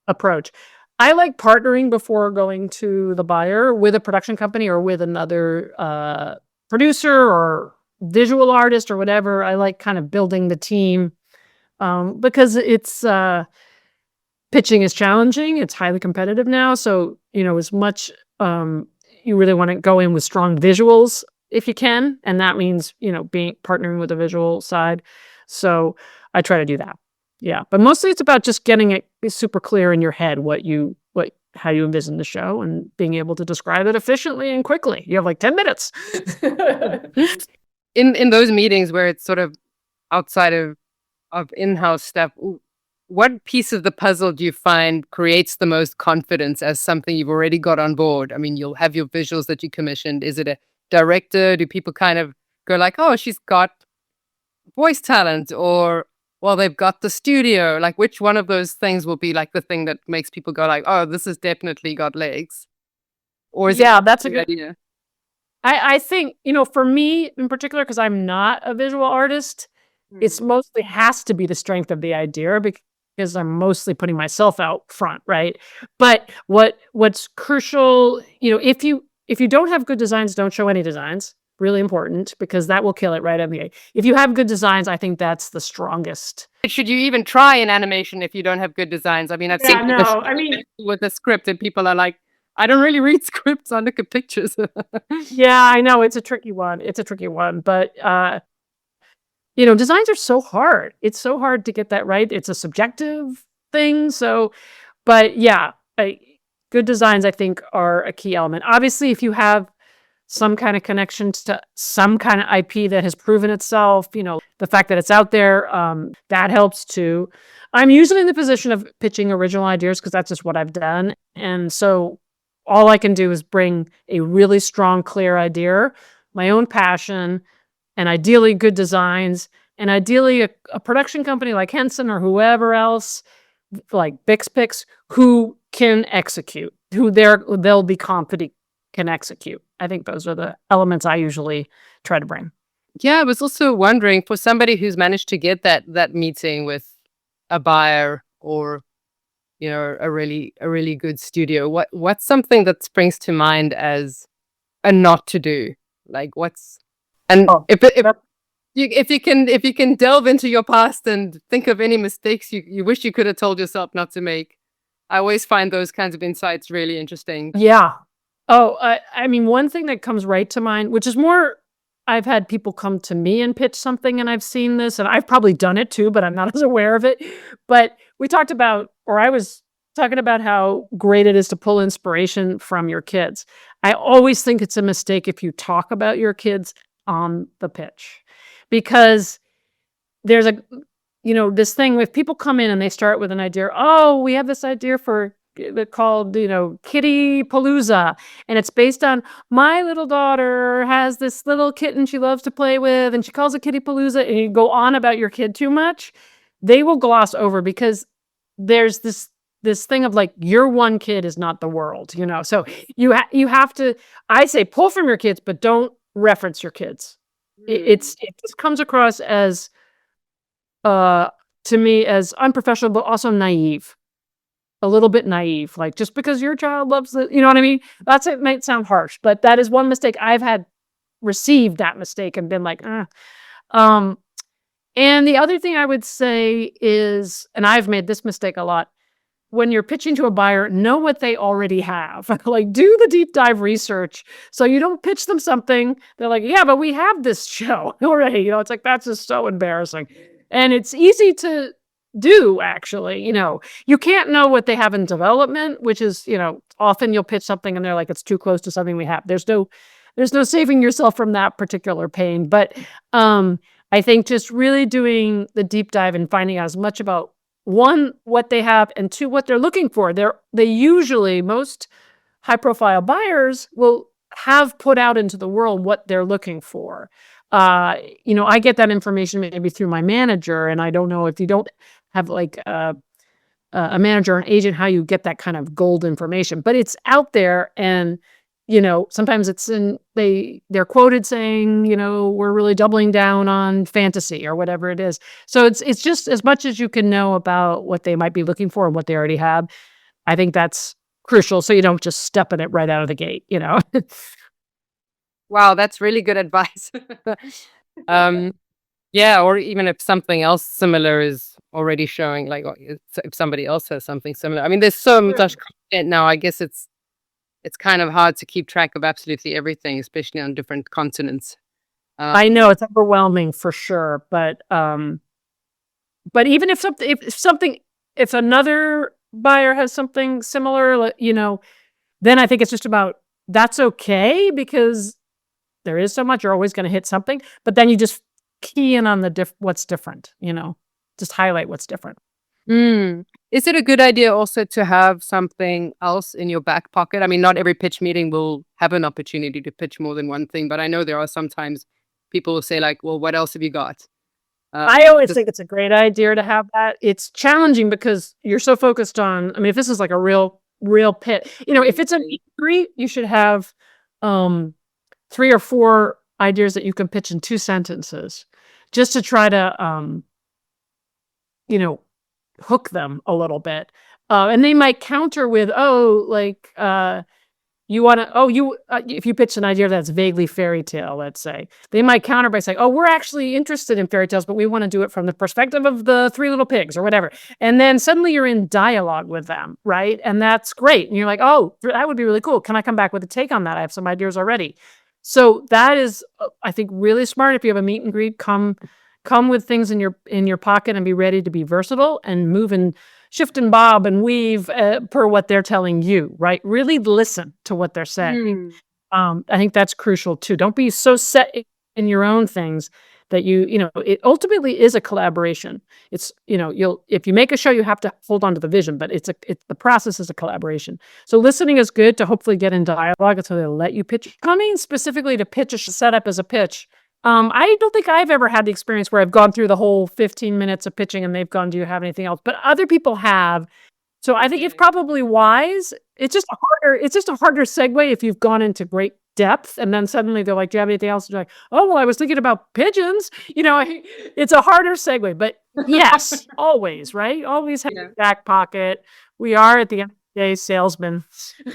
approach. I like partnering before going to the buyer with a production company or with another producer or visual artist or whatever. I like kind of building the team because it's pitching is challenging. It's highly competitive now. So, as much you really want to go in with strong visuals if you can. And that means, being partnering with the visual side. So I try to do that. Yeah. But mostly it's about just getting it super clear in your head how you envision the show and being able to describe it efficiently and quickly. You have like 10 minutes. In those meetings where it's sort of outside of in-house stuff, what piece of the puzzle do you find creates the most confidence as something you've already got on board? I mean, you'll have your visuals that you commissioned. Is it a director? Do people kind of go like, oh, she's got voice talent, or well, they've got the studio? Like, which one of those things will be like the thing that makes people go like, oh, this has definitely got legs? Or is it Yeah, that's a a good good. idea? I think, for me in particular, because I'm not a visual artist, it's mostly has to be the strength of the idea because I'm mostly putting myself out front, right? But what's crucial, if you don't have good designs, don't show any designs. Really important, because that will kill it right on the A. If you have good designs, I think that's the strongest. Should you even try an animation if you don't have good designs? I mean, I've seen Yeah, no, I mean, with a script and people are like, I don't really read scripts, I look at pictures. yeah, I know it's a tricky one. It's a tricky one, but designs are so hard. It's so hard to get that right. It's a subjective thing. So, but yeah, good designs, I think, are a key element. Obviously, if you have some kind of connection to some kind of IP that has proven itself, the fact that it's out there, that helps too. I'm usually in the position of pitching original ideas because that's just what I've done. And so all I can do is bring a really strong, clear idea, my own passion, and ideally good designs, and ideally a production company like Henson or whoever else, like Bixpix, who can execute, who they'll be confident can execute. I think those are the elements I usually try to bring. Yeah, I was also wondering, for somebody who's managed to get that meeting with a buyer, or a really good studio, what's something that springs to mind as a not to do? Like, and Oh, if you can delve into your past and think of any mistakes you wish you could have told yourself not to make. I always find those kinds of insights really interesting. yeah. Oh, I mean, one thing that comes right to mind, which is more, I've had people come to me and pitch something, and I've seen this, and I've probably done it too, but I'm not as aware of it. But I was talking about how great it is to pull inspiration from your kids. I always think it's a mistake if you talk about your kids on the pitch, because there's this thing, if people come in and they start with an idea, oh, we have this idea for called, Kitty Palooza. And it's based on, my little daughter has this little kitten she loves to play with, and she calls it Kitty Palooza. And you go on about your kid too much, they will gloss over, because there's this thing of like, your one kid is not the world, So you have to, I say, pull from your kids, but don't reference your kids. It just comes across as, to me, as unprofessional, but also naive. A little bit naive, like, just because your child loves it, you know what I mean? It might sound harsh, but that is one mistake I've had, received that mistake and been like, and the other thing I would say is, and I've made this mistake a lot, when you're pitching to a buyer, know what they already have. Like, do the deep dive research, so you don't pitch them something they're like, yeah, but we have this show already. It's like, that's just so embarrassing. And it's easy to do, actually. You can't know what they have in development, which is, often you'll pitch something and they're like, it's too close to something we have. There's no saving yourself from that particular pain. But I think just really doing the deep dive and finding out as much about, one, what they have, and two, what they're looking for. They usually, most high profile buyers will have put out into the world what they're looking for. I get that information maybe through my manager, and I don't know, if you don't have like a manager or an agent, how you get that kind of gold information, but it's out there. And sometimes they're quoted saying, we're really doubling down on fantasy or whatever it is. So it's just as much as you can know about what they might be looking for and what they already have. I think that's crucial, so you don't just step in it right out of the gate. Wow, that's really good advice. um Yeah, or even if something else similar is already showing, like, if somebody else has something similar. I mean, there's so much True. content now, I guess it's kind of hard to keep track of absolutely everything, especially on different continents. I know Um, it's overwhelming for sure, but even if another buyer has something similar, then I think it's just about that's okay because there is so much, you're always gonna hit something, but then you just key in on the what's different, just highlight what's different. mm. Is it a good idea also to have something else in your back pocket? I mean, not every pitch meeting will have an opportunity to pitch more than one thing, but I know there are sometimes people will say like, "Well, what else have you got?" I always Just think it's a great idea to have that. It's challenging because you're so focused on, I mean, if this is like a real pit, if it's a meet and greet, you should have, um, 3 or 4 ideas that you can pitch in 2 sentences just to try to, you know, hook them a little bit. And they might counter with, "Oh, like, you wanna oh, you if you pitch an idea that's vaguely fairy tale, let's say, they might counter by saying, "Oh, we're actually interested in fairy tales, but we wanna do it from the perspective of the 3 little pigs," or whatever. And then suddenly you're in dialogue with them, right? And that's great. And you're like, "Oh, that would be really cool. Can I come back with a take on that? I have some ideas already." So that is, I think, really smart. If you have a meet and greet, come with things in your pocket and be ready to be versatile and move and shift and bob and weave, per what they're telling you, right? Really listen to what they're saying. mm, I think that's crucial too. Don't be so set in your own things that it ultimately is a collaboration. You'll if you make a show, you have to hold on to the vision, but it's the process is a collaboration. So listening is good to hopefully get in dialogue until they'll let you pitch. Coming specifically to pitch a setup as a pitch. I don't think I've ever had the experience where I've gone through the whole 15 minutes of pitching and they've gone, "Do you have anything else?" But other people have. So I think it's okay. probably wise. It's just a harder segue if you've gone into great depth and then suddenly they're like, "Do you have anything else?" And you're like, "Oh, well, I was thinking about pigeons." It's a harder segue, but yes, always, right? Always have Yeah. a back pocket. We are at the end of the day salesmen,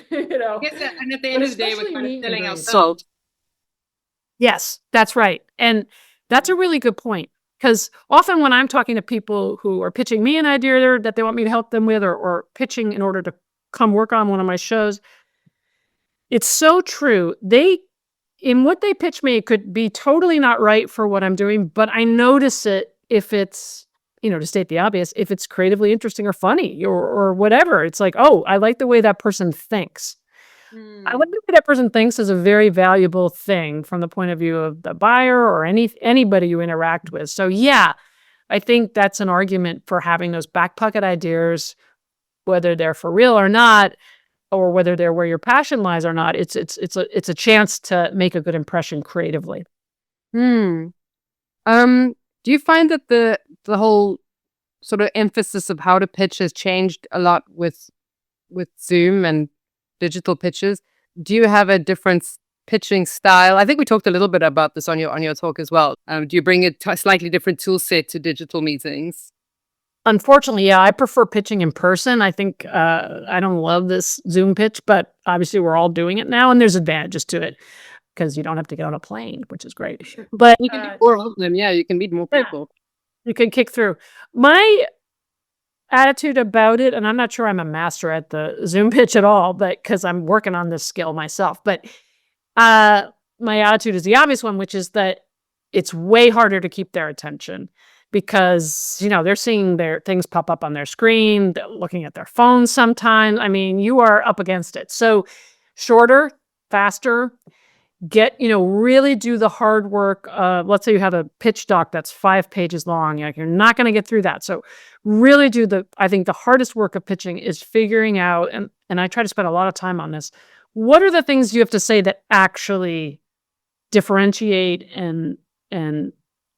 you I know, guess that, and at the but end of the day, we're especially kind of meet and selling greets. ourselves. Yes, that's right, and that's a really good point. Because often when I'm talking to people who are pitching me an idea that they want me to help them with or pitching in order to come work on one of my shows, it's so true. In what they pitch me, it could be totally not right for what I'm doing, but I notice it if it's, to state the obvious, if it's creatively interesting or funny or whatever. It's like, "Oh, I like the way that person thinks." I like Mm. the way that person thinks is a very valuable thing from the point of view of the buyer or anybody you interact with. So yeah, I think that's an argument for having those back pocket ideas, whether they're for real or not, or whether they're where your passion lies or not. It's a chance to make a good impression creatively. Hmm. Um, do you find that the whole sort of emphasis of how to pitch has changed a lot with Zoom and digital pitches? Do you have a different pitching style? I think we talked a little bit about this on your talk as well. Do you bring a slightly different tool set to digital meetings? Unfortunately, yeah, I prefer pitching in person. I think I don't love this Zoom pitch, but obviously we're all doing it now, and there's advantages to it because you don't have to get on a plane, which is great. But You can do more of them. Yeah, you can meet more yeah, people. you can kick through. My attitude about it, and I'm not sure I'm a master at the Zoom pitch at all, but because I'm working on this skill myself, but uh, my attitude is the obvious one, which is that it's way harder to keep their attention because they're seeing their things pop up on their screen, they're looking at their phones sometimes. I mean, you are up against it. So shorter, faster, really do the hard work. Let's say you have a pitch doc that's 5 pages long. You're not going to get through that. So really I think the hardest work of pitching is figuring out, and I try to spend a lot of time on this. What are the things you have to say that actually differentiate and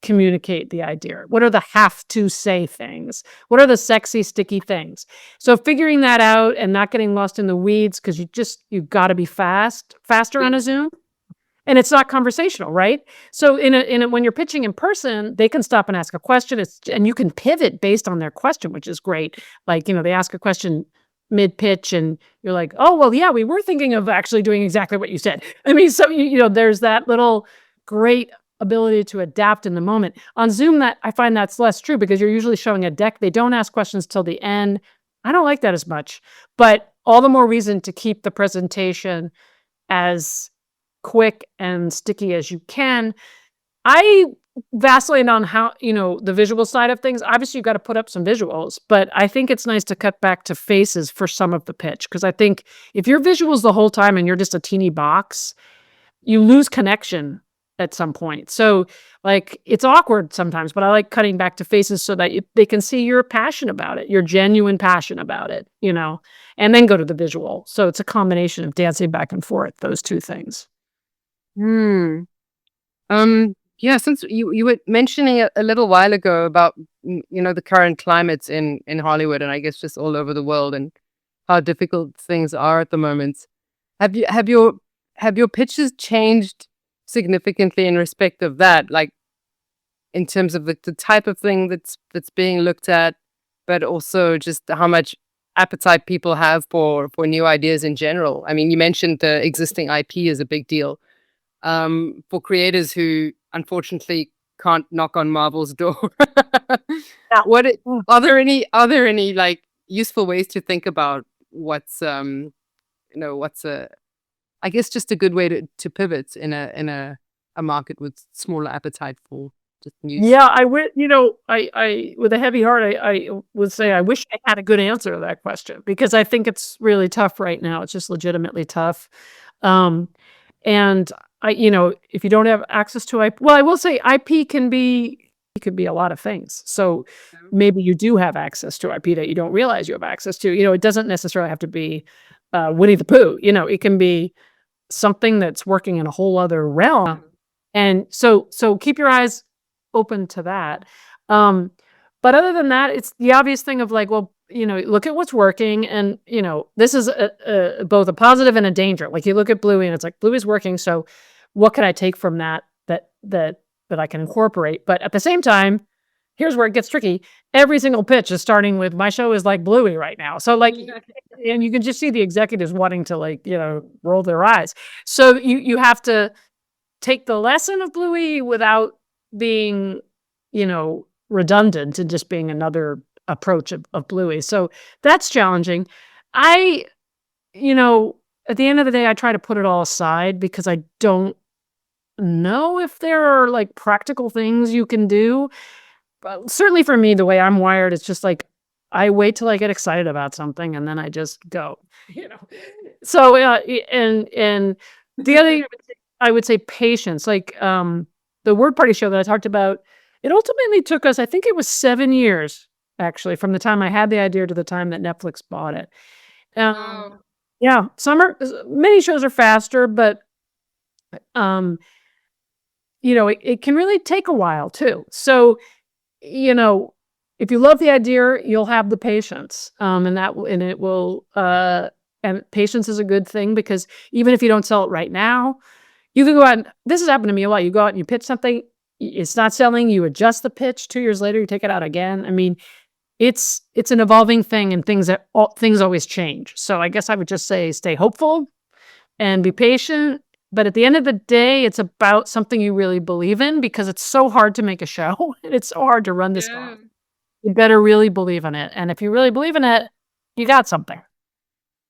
communicate the idea? What are the have to say things? What are the sexy, sticky things? So figuring that out and not getting lost in the weeds because you've got to be faster on a Zoom. And it's not conversational, right? So when you're pitching in person, they can stop and ask a question. And you can pivot based on their question, which is great. Like, they ask a question mid pitch and you're like, "Oh, well, yeah, we were thinking of actually doing exactly what you said." I mean, so there's that little great ability to adapt in the moment. On Zoom, that I find that's less true because you're usually showing a deck. They don't ask questions till the end. I don't like that as much, but all the more reason to keep the presentation as quick and sticky as you can. I vacillate on how, the visual side of things. Obviously, you've got to put up some visuals, but I think it's nice to cut back to faces for some of the pitch. Because I think if your visuals the whole time and you're just a teeny box, you lose connection at some point. So, like, it's awkward sometimes, but I like cutting back to faces so that they can see your passion about it, your genuine passion about it, and then go to the visual. So it's a combination of dancing back and forth, those two things. Hmm. Yeah, since you were mentioning a little while ago about the current climates in Hollywood, and I guess just all over the world, and how difficult things are at the moment. Have your pitches changed significantly in respect of that? Like in terms of the type of thing that's being looked at, but also just how much appetite people have for new ideas in general. I mean, you mentioned the existing IP is a big deal for creators who unfortunately can't knock on Marvel's door. Yeah. What Mm. are there any like useful ways to think about what's a I guess just a good way to pivot in a market with smaller appetite for just news. Yeah, I would, I with a heavy heart, I would say I wish I had a good answer to that question because I think it's really tough right now. It's just legitimately tough. Um, and if you don't have access to IP, well, I will say IP could be a lot of things. So maybe you do have access to IP that you don't realize you have access to. It doesn't necessarily have to be Winnie the Pooh. It can be something that's working in a whole other realm. And so keep your eyes open to that. Um, but other than that, it's the obvious thing of like, well, look at what's working, and this is both a positive and a danger. Like you look at Bluey, and it's like Bluey's working, so what can I take from that I can incorporate? But at the same time, here's where it gets tricky. Every single pitch is starting with my show is like Bluey right now. So like, and you can just see the executives wanting to like, roll their eyes. So you have to take the lesson of Bluey without being, redundant and just being another approach of Bluey. So that's challenging. I, at the end of the day, I try to put it all aside because I don't know if there are like practical things you can do. But certainly for me, the way I'm wired, it's just like I wait till I get excited about something and then I just go, you know. So and the other thing I would say patience. Like the Word Party show that I talked about, it ultimately took us, I think it was 7 years actually, from the time I had the idea to the time that Netflix bought it. Wow. Yeah, many shows are faster, but um, it can really take a while too. So, you know, if you love the idea, you'll have the patience, and it will. And patience is a good thing because even if you don't sell it right now, you can go out. And, this has happened to me a lot. You go out and you pitch something, it's not selling. You adjust the pitch. 2 years later, you take it out again. I mean, it's an evolving thing, and things always change. So I guess I would just say stay hopeful and be patient. But at the end of the day, it's about something you really believe in because it's so hard to make a show and it's so hard to run this Yeah. off. You better really believe in it. And if you really believe in it, you got something.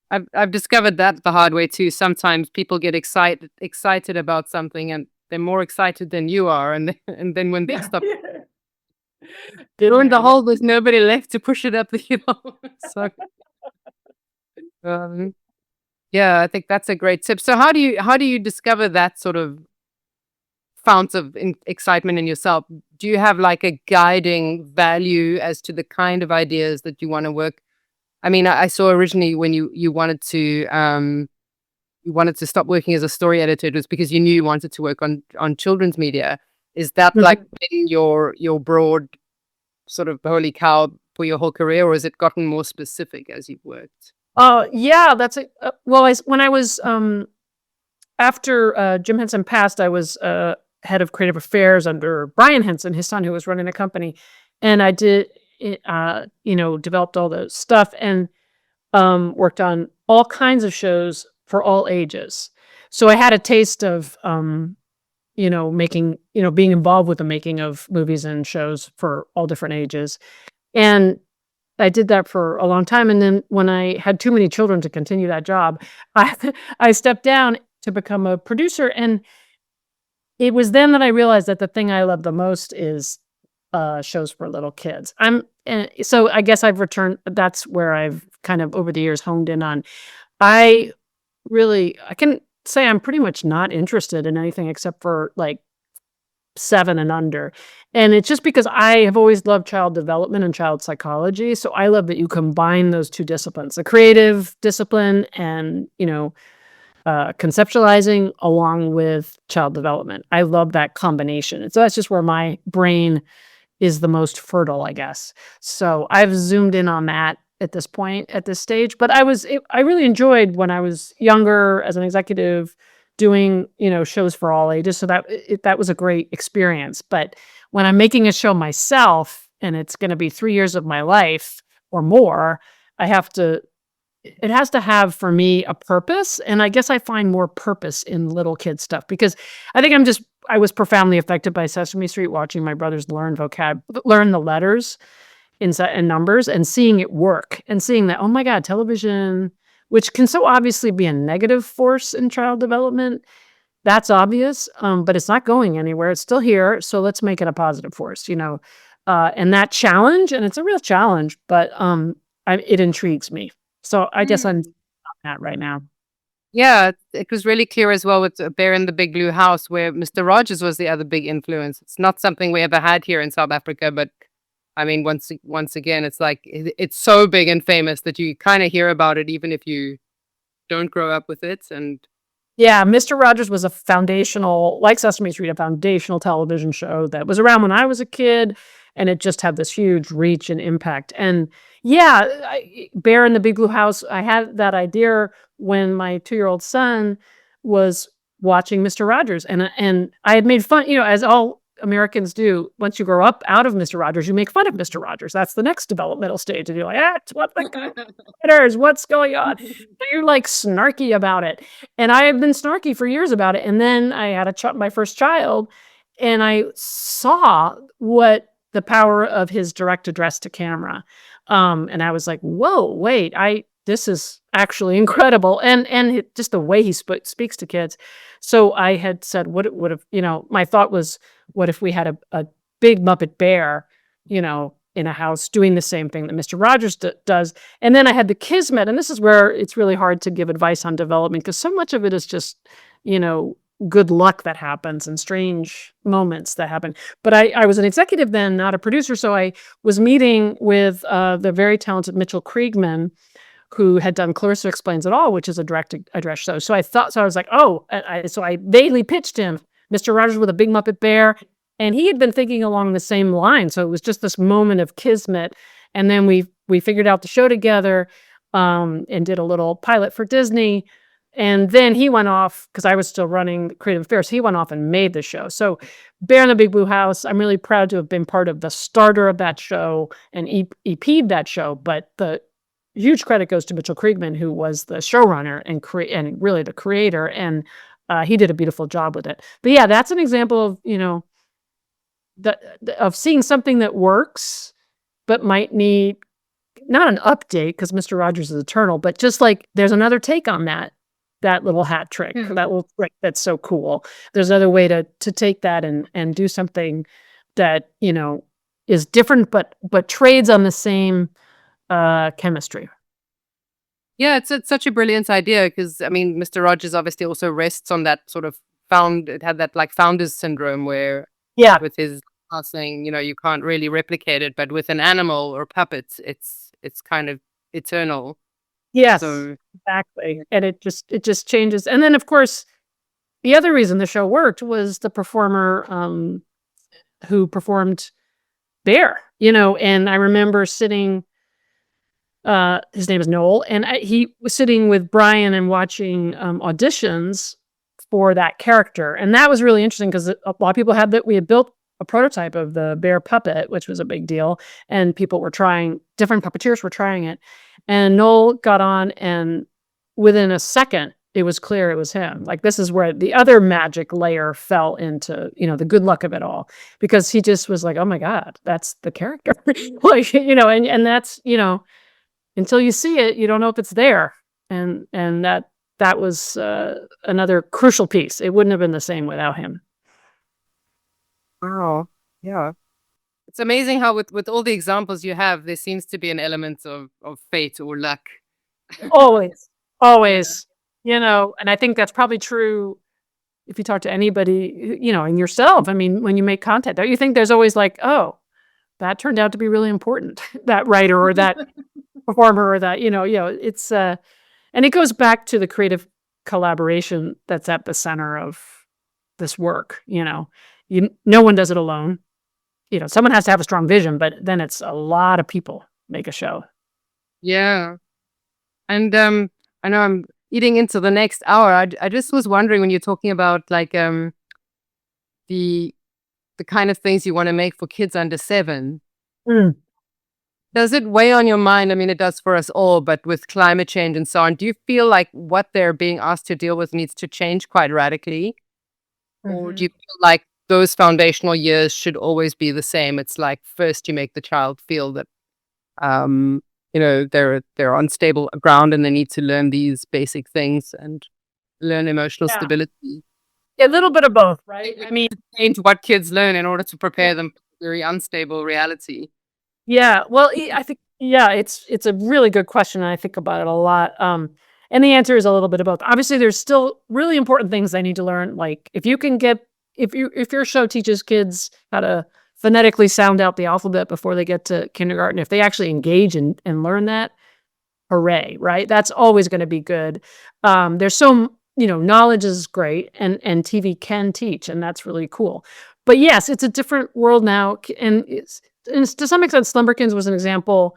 I've discovered that the hard way too. Sometimes people get excited about something and they're more excited than you are, and and then when they stop, lo and behold, there's nobody left to push it up the hill. So, um, yeah, I think that's a great tip. So how do you discover that sort of fount of excitement in yourself? Do you have like a guiding value as to the kind of ideas that you want to work? I mean, I saw originally when you wanted to stop working as a story editor, it was because you knew you wanted to work on children's media. Is that like Mhm. been your broad sort of holy cow for your whole career, or has it gotten more specific as you've worked? Yeah, that's it. Well, when I was after Jim Henson passed, I was head of creative affairs under Brian Henson, his son, who was running a company, and I did, developed all the stuff and worked on all kinds of shows for all ages. So I had a taste of making, being involved with the making of movies and shows for all different ages. And I did that for a long time, and then when I had too many children to continue that job, I I stepped down to become a producer, and it was then that I realized that the thing I love the most is, shows for little kids. So I guess I've returned that's where I've kind of over the years honed in on. I I can say I'm pretty much not interested in anything except for, like, 7 and under. And it's just because I have always loved child development and child psychology, so I love that you combine those 2 disciplines, the creative discipline and, conceptualizing along with child development. I love that combination, and so that's just where my brain is the most fertile, I guess. So I've zoomed in on that at this point, at this stage. But I really enjoyed when I was younger as an executive doing, shows for all ages. So that was a great experience. But when I'm making a show myself and it's going to be 3 years of my life or more, it has to have for me a purpose. And I guess I find more purpose in little kid stuff because I think I was profoundly affected by Sesame Street, watching my brothers learn the letters in numbers and seeing it work and seeing that, oh my God, television, which can so obviously be a negative force in child development. That's obvious, but it's not going anywhere. It's still here. So let's make it a positive force, and that challenge, and it's a real challenge, but it intrigues me. So I guess I'm Mm. on that right now. Yeah, it was really clear as well with Bear in the Big Blue House, where Mr. Rogers was the other big influence. It's not something we ever had here in South Africa, but I mean, once again, it's like it's so big and famous that you kind of hear about it, even if you don't grow up with it. And Yeah, Mister Rogers was a foundational, like Sesame Street, a foundational television show that was around when I was a kid, and it just had this huge reach and impact. And yeah, Bear in the Big Blue House, I had that idea when my 2-year-old son was watching Mister Rogers, and I had made fun, as all Americans do. Once you grow up out of Mister Rogers, you make fun of Mister Rogers. That's the next developmental stage, and you're like, what the critters? What's going on? You're like snarky about it. And I have been snarky for years about it, and then I had my first child, and I saw what the power of his direct address to camera, and I was like, "Whoa, wait, this is actually incredible," and just the way he speaks to kids. So I had said, "What it would have," my thought was, "What if we had a big Muppet bear, in a house doing the same thing that Mister Rogers does?" And then I had the kismet, and this is where it's really hard to give advice on development because so much of it is just, good luck that happens and strange moments that happen. But I was an executive then, not a producer, so I was meeting with the very talented Mitchell Kriegman, who had done Clarissa Explains It All, which is a direct address show. So I was like, oh, so I vaguely pitched him Mister Rogers with a big Muppet bear, and he had been thinking along the same line. So it was just this moment of kismet. And then we figured out the show together, and did a little pilot for Disney. And then he went off because I was still running creative affairs. He went off and made the show. So Bear in the Big Blue House, I'm really proud to have been part of the starter of that show and EP'd that show. But the huge credit goes to Mitchell Kriegman, who was the showrunner and really the creator. And he did a beautiful job with it. But yeah, that's an example of, of seeing something that works, but might need not an update because Mister Rogers is eternal, but just like there's another take on that little hat trick, Hmm. that little trick that's so cool. There's another way to take that and do something that is different, but trades on the same chemistry. Yeah, it's such a brilliant idea because I mean, Mr. Rogers obviously also rests on that sort of it had that like founders syndrome where Yeah. with his passing, you can't really replicate it, but with an animal or puppets, it's kind of eternal. Yes. So Exactly. And it just changes. And then of course, the other reason the show worked was the performer who performed Bear. And I remember sitting. His name is Noel, and he was sitting with Brian and watching auditions for that character, and that was really interesting because a lot of people had that. We had built a prototype of the bear puppet, which was a big deal, and people were trying. Different puppeteers were trying it, and Noel got on, and within a second, it was clear it was him. Like, this is where the other magic layer fell into, the good luck of it all, because he just was like, "Oh my god, that's the character." Like, and that's, until you see it, you don't know if it's there. And that was, another crucial piece. It wouldn't have been the same without him. Wow. Yeah. It's amazing how with all the examples you have, there seems to be an element of fate or luck. Always, Yeah. always, and I think that's probably true if you talk to anybody, and yourself. I mean, when you make content, don't you think there's always like, "Oh, that turned out to be really important," that writer or that performer or that, it's, and it goes back to the creative collaboration that's at the center of this work, no one does it alone. Someone has to have a strong vision, but then it's a lot of people make a show. Yeah. And I know I'm eating into the next hour. I just was wondering when you're talking about like the the kind of things you want to make for kids under 7. Mm. Does it weigh on your mind? I mean, it does for us all, but with climate change and so on, do you feel like what they're being asked to deal with needs to change quite radically? Or do Mhm. you feel like those foundational years should always be the same? It's like first you make the child feel that they're on stable ground and they need to learn these basic things and learn emotional Yeah. stability. A little bit of both, right? I mean, Change what kids learn in order to yeah. prepare them for very unstable reality. Yeah, well, I think, yeah, it's a really good question, and I think about it a lot. And the answer is a little bit of both. Obviously, there's still really important things they need to learn. Like, if your show teaches kids how to phonetically sound out the alphabet before they get to kindergarten, if they actually engage and learn that, hooray, right? That's always going to be good. There's so knowledge is great, and TV can teach, and that's really cool. But yes, it's a different world now, and to some extent, Slumberkins was an example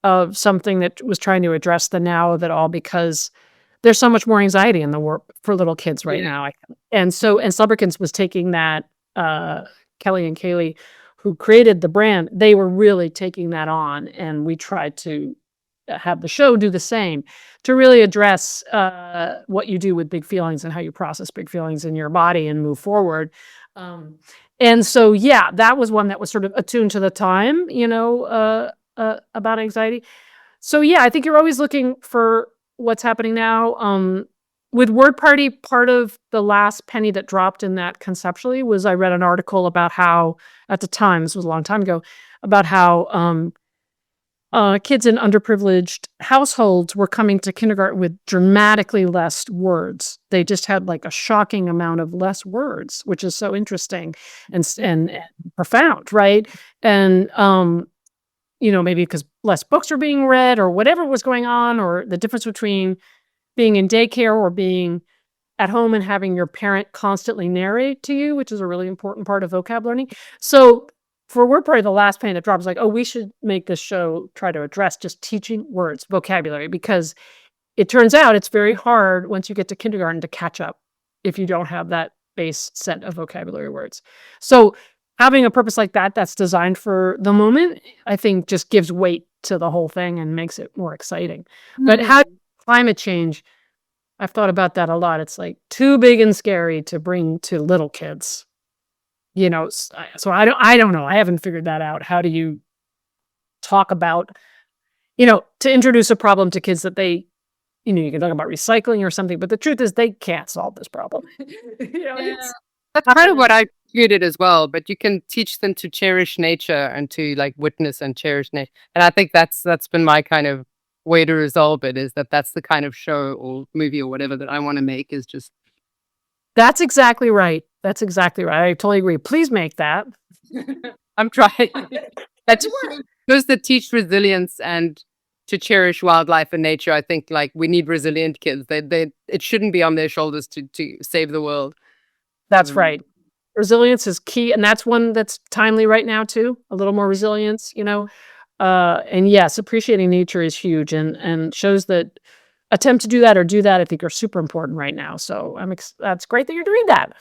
of something that was trying to address the now of it all, because there's so much more anxiety in the world for little kids right Yeah. now. And Slumberkins was taking that. Kelly and Kaylee, who created the brand, they were really taking that on, and we tried to have the show do the same, to really address what you do with big feelings and how you process big feelings in your body and move forward. Um, and so, yeah, that was one that was sort of attuned to the time, about anxiety. So, yeah, I think you're always looking for what's happening now. With Word Party, part of the last penny that dropped in that conceptually was I read an article about how, at the time, this was a long time ago, about how kids in underprivileged households were coming to kindergarten with dramatically less words. They just had like a shocking amount of less words, which is so interesting and profound, right? And maybe because less books are being read or whatever was going on, or the difference between being in daycare or being at home and having your parent constantly narrate to you, which is a really important part of vocab learning. So for Word Party, the last penny that dropped was like, oh, we should make this show try to address just teaching words, vocabulary, because it turns out it's very hard once you get to kindergarten to catch up if you don't have that base set of vocabulary words. So having a purpose like that that's designed for the moment, I think just gives weight to the whole thing and makes it more exciting. But how climate change, I've thought about that a lot. It's like too big and scary to bring to little kids. So I don't know. I haven't figured that out. How do you talk about, to introduce a problem to kids that you can talk about recycling or something, but the truth is they can't solve this problem. Yeah. It's That's kind of what I created as well, but you can teach them to cherish nature and to like witness and cherish nature. And I think that's been my kind of way to resolve it, is that's the kind of show or movie or whatever that I want to make, is just That's exactly right. That's exactly right. I totally agree. Please make that. I'm trying. That's those that teach resilience and to cherish wildlife and nature. I think like we need resilient kids. They it shouldn't be on their shoulders to save the world. That's Um, right. Resilience is key, and that's one that's timely right now too. A little more resilience, and yes, appreciating nature is huge, and shows that attempt to do that or do that, I think, are super important right now. So that's great that you're doing that.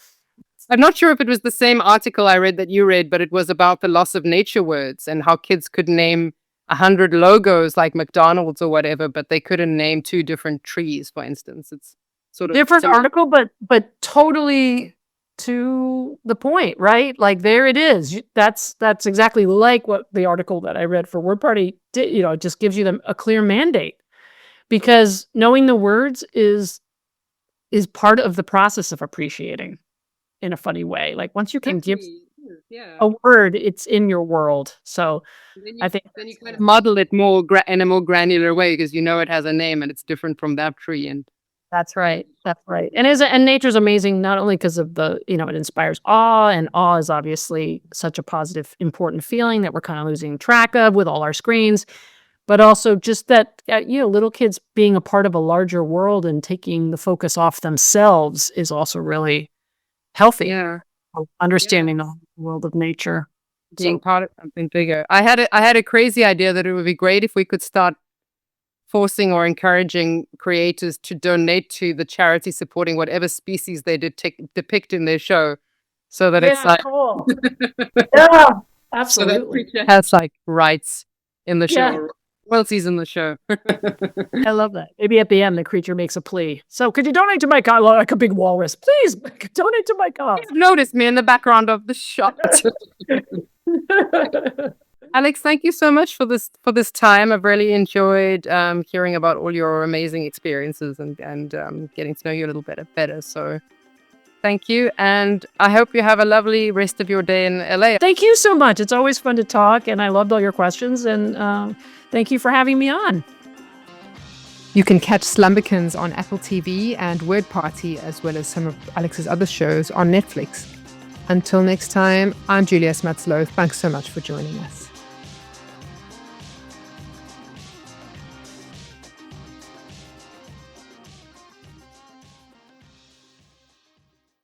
I'm not sure if it was the same article I read that you read, but it was about the loss of nature words and how kids could name 100 logos like McDonald's or whatever, but they couldn't name two different trees, for instance. It's sort of Different similar. article, but totally to the point, right? Like there it is. That's exactly like what the article that I read for Word Party did. It just gives you a clear mandate, because knowing the words is part of the process of appreciating in a funny way. Like once you can give Exactly. Yeah. a word, it's in your world. So Then I think you kind of model it more in a more granular way because it has a name and it's different from that tree. And that's right. That's right. And nature's amazing, not only because of it inspires awe, and awe is obviously such a positive, important feeling that we're kind of losing track of with all our screens, but also just that, little kids being a part of a larger world and taking the focus off themselves is also really healthy. yeah, Understanding the world of nature. being So part of something bigger. I had a crazy idea that it would be great if we could start forcing or encouraging creators to donate to the charity supporting whatever species they depict in their show, so that it's yeah, like cool. Yeah, so that absolutely. creature has like rights in the show, Yeah. or royalties in the show. I love that. Maybe at the end, the creature makes a plea. So, could you donate to my cause? Like a big walrus. Please donate to my cause. Notice me in the background of the shot. Alex, thank you so much for this time. I've really enjoyed hearing about all your amazing experiences and getting to know you a little bit better. So thank you, and I hope you have a lovely rest of your day in LA. Thank you so much. It's always fun to talk, and I loved all your questions. And thank you for having me on. You can catch Slumberkins on Apple TV and Word Party, as well as some of Alex's other shows on Netflix. Until next time, I'm Julia Smuts. Thanks so much for joining us.